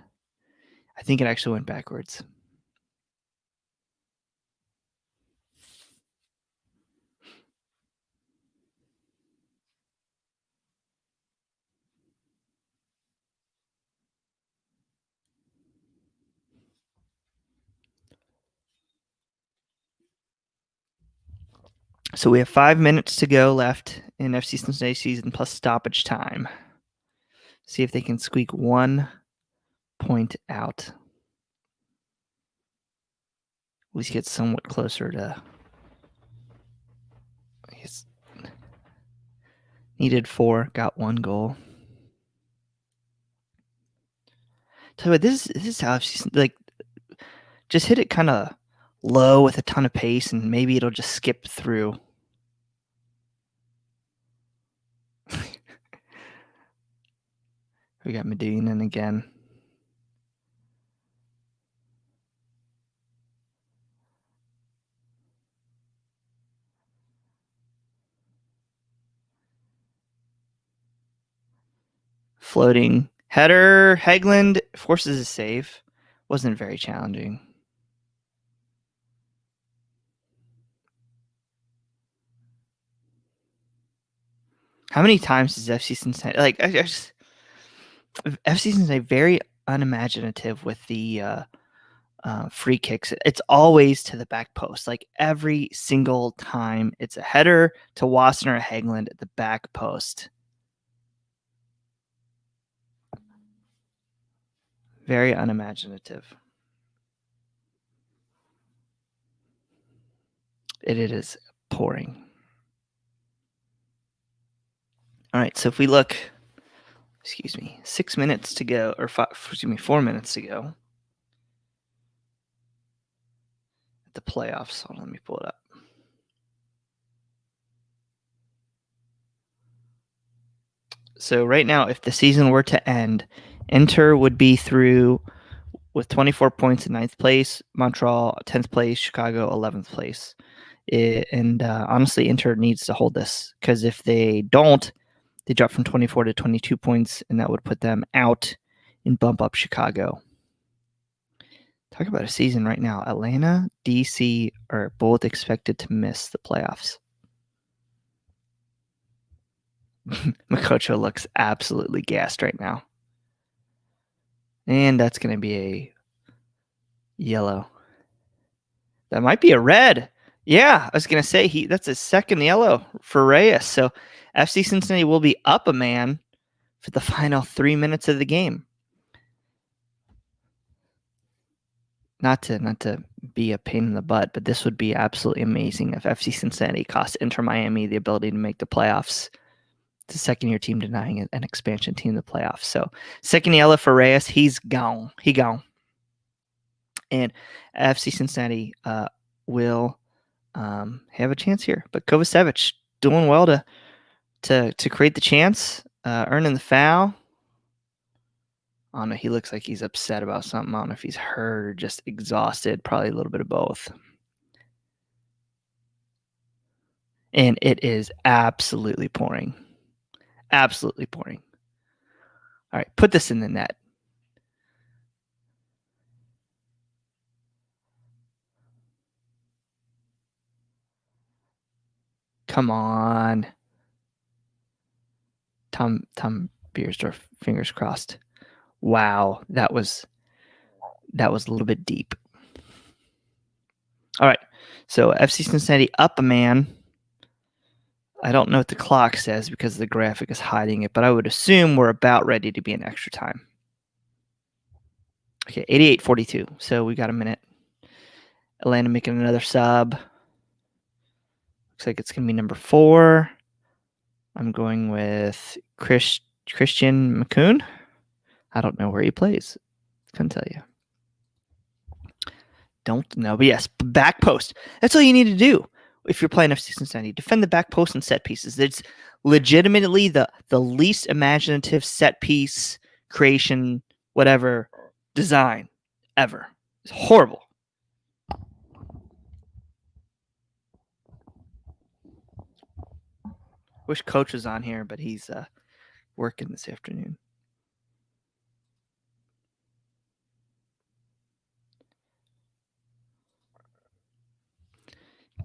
I think it actually went backwards. So we have 5 minutes to go left in FC Cincinnati season plus stoppage time. See if they can squeak 1 point out. At least get somewhat closer to. I guess needed 4, got 1 goal. Tell you what, this is how like just hit it kind of low with a ton of pace, and maybe it'll just skip through. We got Medina again. Floating header. Hegland forces a save. Wasn't very challenging. How many times does FC Cincinnati FC Cincinnati very unimaginative with the free kicks? It's always to the back post. Like every single time, it's a header to Wasson or Hegland at the back post. Very unimaginative. It is pouring. All right, so if we look, 6 minutes to go, or 4 minutes to go at the playoffs. Hold on, let me pull it up. So right now, if the season were to end, Inter would be through with 24 points in 9th place, Montreal 10th place, Chicago 11th place. Honestly, Inter needs to hold this, because if they don't, they drop from 24 to 22 points, and that would put them out and bump up Chicago. Talk about a season right now. Atlanta, DC are both expected to miss the playoffs. Makocho looks absolutely gassed right now. And that's going to be a yellow. That might be a red. Yeah, I was going to say that's his second yellow for Reyes. So FC Cincinnati will be up a man for the final 3 minutes of the game. Not to be a pain in the butt, but this would be absolutely amazing if FC Cincinnati cost Inter Miami the ability to make the playoffs. It's a second-year team denying an expansion team the playoffs. So second yellow for Reyes. He's gone. He gone. And FC Cincinnati will have a chance here. But Kovacevic doing well to create the chance, earning the foul. I don't know. He looks like he's upset about something. I don't know if he's hurt or just exhausted. Probably a little bit of both. And it is absolutely pouring. Absolutely pouring. All right, put this in the net. Come on. Tom Beersdorf, fingers crossed. Wow, that was a little bit deep. All right, so FC Cincinnati up a man. I don't know what the clock says because the graphic is hiding it, but I would assume we're about ready to be in extra time. Okay, 88-42. So we got a minute. Atlanta making another sub. Looks like it's going to be number 4. I'm going with Christian McCoon. I don't know where he plays. Couldn't tell you. Don't know. But yes, back post. That's all you need to do if you're playing FC Cincinnati. Defend the back post and set pieces. It's legitimately the least imaginative set piece creation, whatever, design ever. It's horrible. Wish Coach was on here, but he's working this afternoon.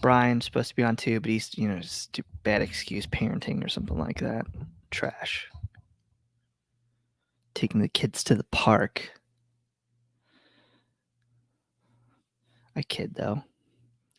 Brian's supposed to be on too, but he's, just bad excuse, parenting or something like that. Trash. Taking the kids to the park. I kid, though.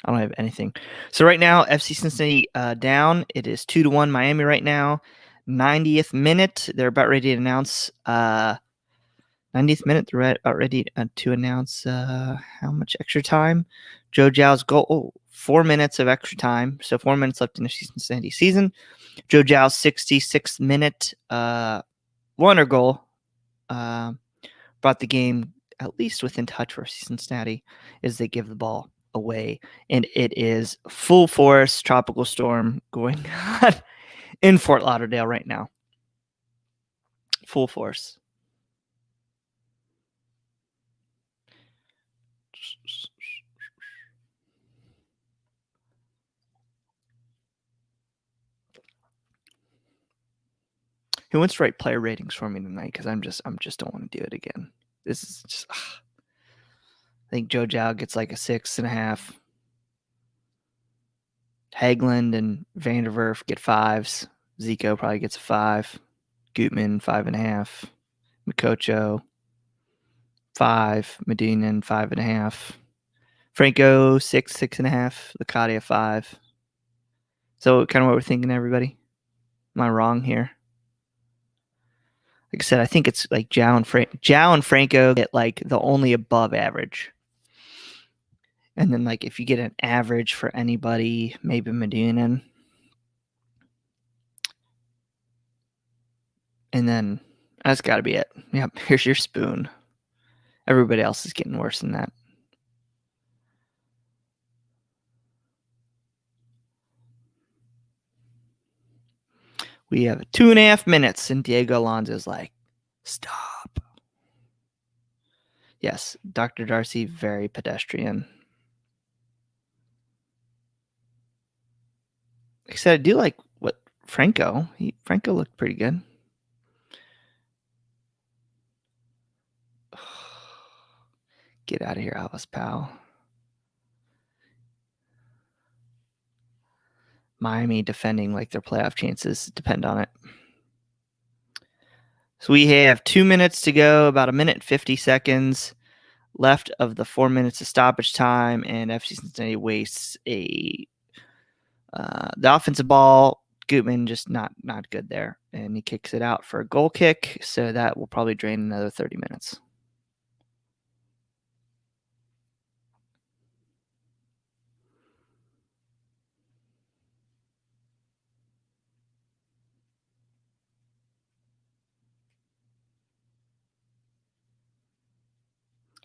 I don't have anything. So right now, FC Cincinnati down. It is 2-1 Miami right now. 90th minute. They're about ready to announce 90th minute. They're about ready to announce how much extra time. Joe Zhao's goal. Oh, 4 minutes of extra time. So 4 minutes left in the Cincinnati season. Joe Zhao's 66th minute wonder goal brought the game at least within touch for Cincinnati as they give the ball away. And it is full force tropical storm going on in Fort Lauderdale right now. Full force. Who wants to write player ratings for me tonight? Because I'm just don't want to do it again. This is just. I think Joe Zhao gets like a 6.5. Haglund and Vanderwerf get 5s. Zico probably gets a 5. Gutman 5.5. Mikocho 5. Medina 5.5. Franco 6, 6.5. Lacadia 5. So kind of what we're thinking, everybody. Am I wrong here? Like I said, I think it's like Zhao and Franco get like the only above average. And then like if you get an average for anybody, maybe Medina. And then that's got to be it. Yep, here's your spoon. Everybody else is getting worse than that. We have 2.5 minutes, and Diego Alonso's like, stop. Yes, Dr. Darcy, very pedestrian. Like I said, I do like what Franco. Franco looked pretty good. Get out of here, Alice pal. Miami defending like their playoff chances depend on it. So we have 2 minutes to go, about 1 minute and 50 seconds left of the 4 minutes of stoppage time, and FC Cincinnati wastes the offensive ball. Gutman just not good there, and he kicks it out for a goal kick, so that will probably drain another 30 minutes.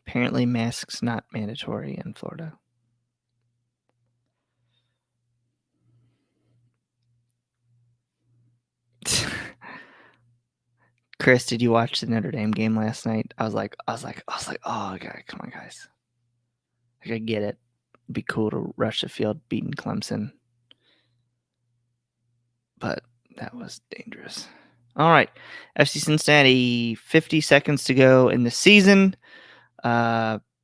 Apparently, masks not mandatory in Florida. Chris, did you watch the Notre Dame game last night? I was like, oh, okay, come on, guys. Like, I get it. It'd be cool to rush the field beating Clemson. But that was dangerous. All right. FC Cincinnati, 50 seconds to go in the season.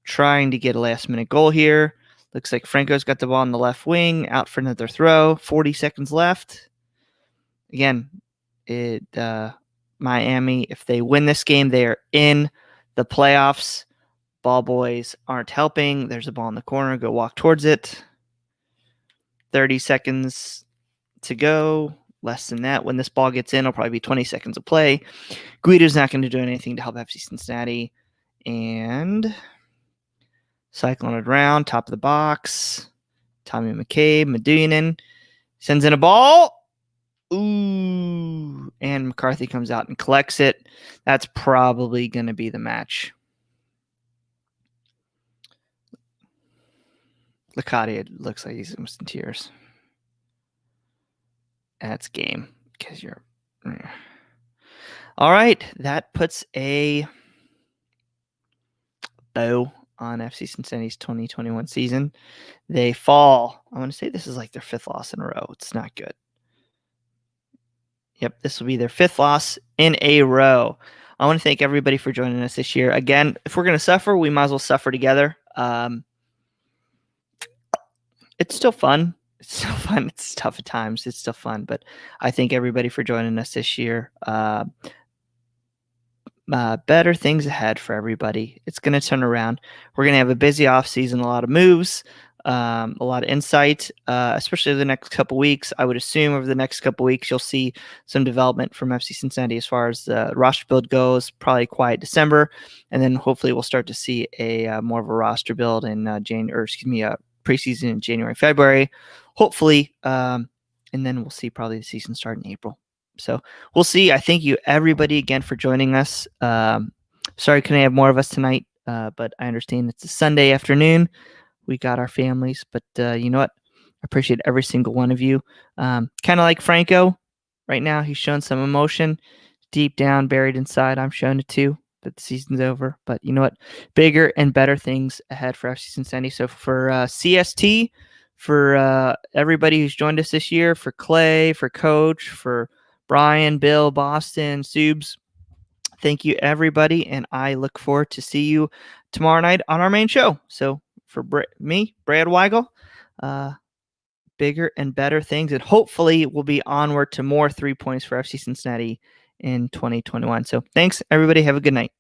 Trying to get a last-minute goal here. Looks like Franco's got the ball on the left wing, out for another throw. 40 seconds left. Again, Miami, if they win this game, they are in the playoffs. Ball boys aren't helping. There's a ball in the corner. Go walk towards it. 30 seconds to go. Less than that. When this ball gets in, it'll probably be 20 seconds of play. Guido's not going to do anything to help FC Cincinnati. And cycling it around, top of the box. Tommy McCabe, Medunin sends in a ball. Ooh. And McCarthy comes out and collects it. That's probably going to be the match. Lacadia looks like he's almost in tears. That's game. Because you're... All right. That puts a bow on FC Cincinnati's 2021 season. They fall. I want to say this is like their 5th loss in a row. It's not good. Yep, this will be their 5th loss in a row. I want to thank everybody for joining us this year. Again, if we're going to suffer, we might as well suffer together. It's still fun. It's still fun. It's tough at times. It's still fun. But I thank everybody for joining us this year. Better things ahead for everybody. It's going to turn around. We're going to have a busy offseason, a lot of moves, a lot of insight, especially the next couple weeks. I would assume over the next couple weeks, you'll see some development from FC Cincinnati as far as the roster build goes, probably quiet December. And then hopefully we'll start to see a more of a roster build in preseason in January, February, hopefully. And then we'll see probably the season start in April. So we'll see. I thank you everybody again for joining us. Sorry couldn't have more of us tonight, but I understand it's a Sunday afternoon. We got our families, but you know what? I appreciate every single one of you. Kind of like Franco right now. He's showing some emotion deep down, buried inside. I'm showing it too, that the season's over. But you know what? Bigger and better things ahead for FC Cincinnati. So for CST, for everybody who's joined us this year, for Clay, for Coach, for Brian, Bill, Boston, Subes, thank you, everybody, and I look forward to see you tomorrow night on our main show. So for me, Brad Weigel, bigger and better things, and hopefully we'll be onward to more 3 points for FC Cincinnati in 2021. So thanks, everybody. Have a good night.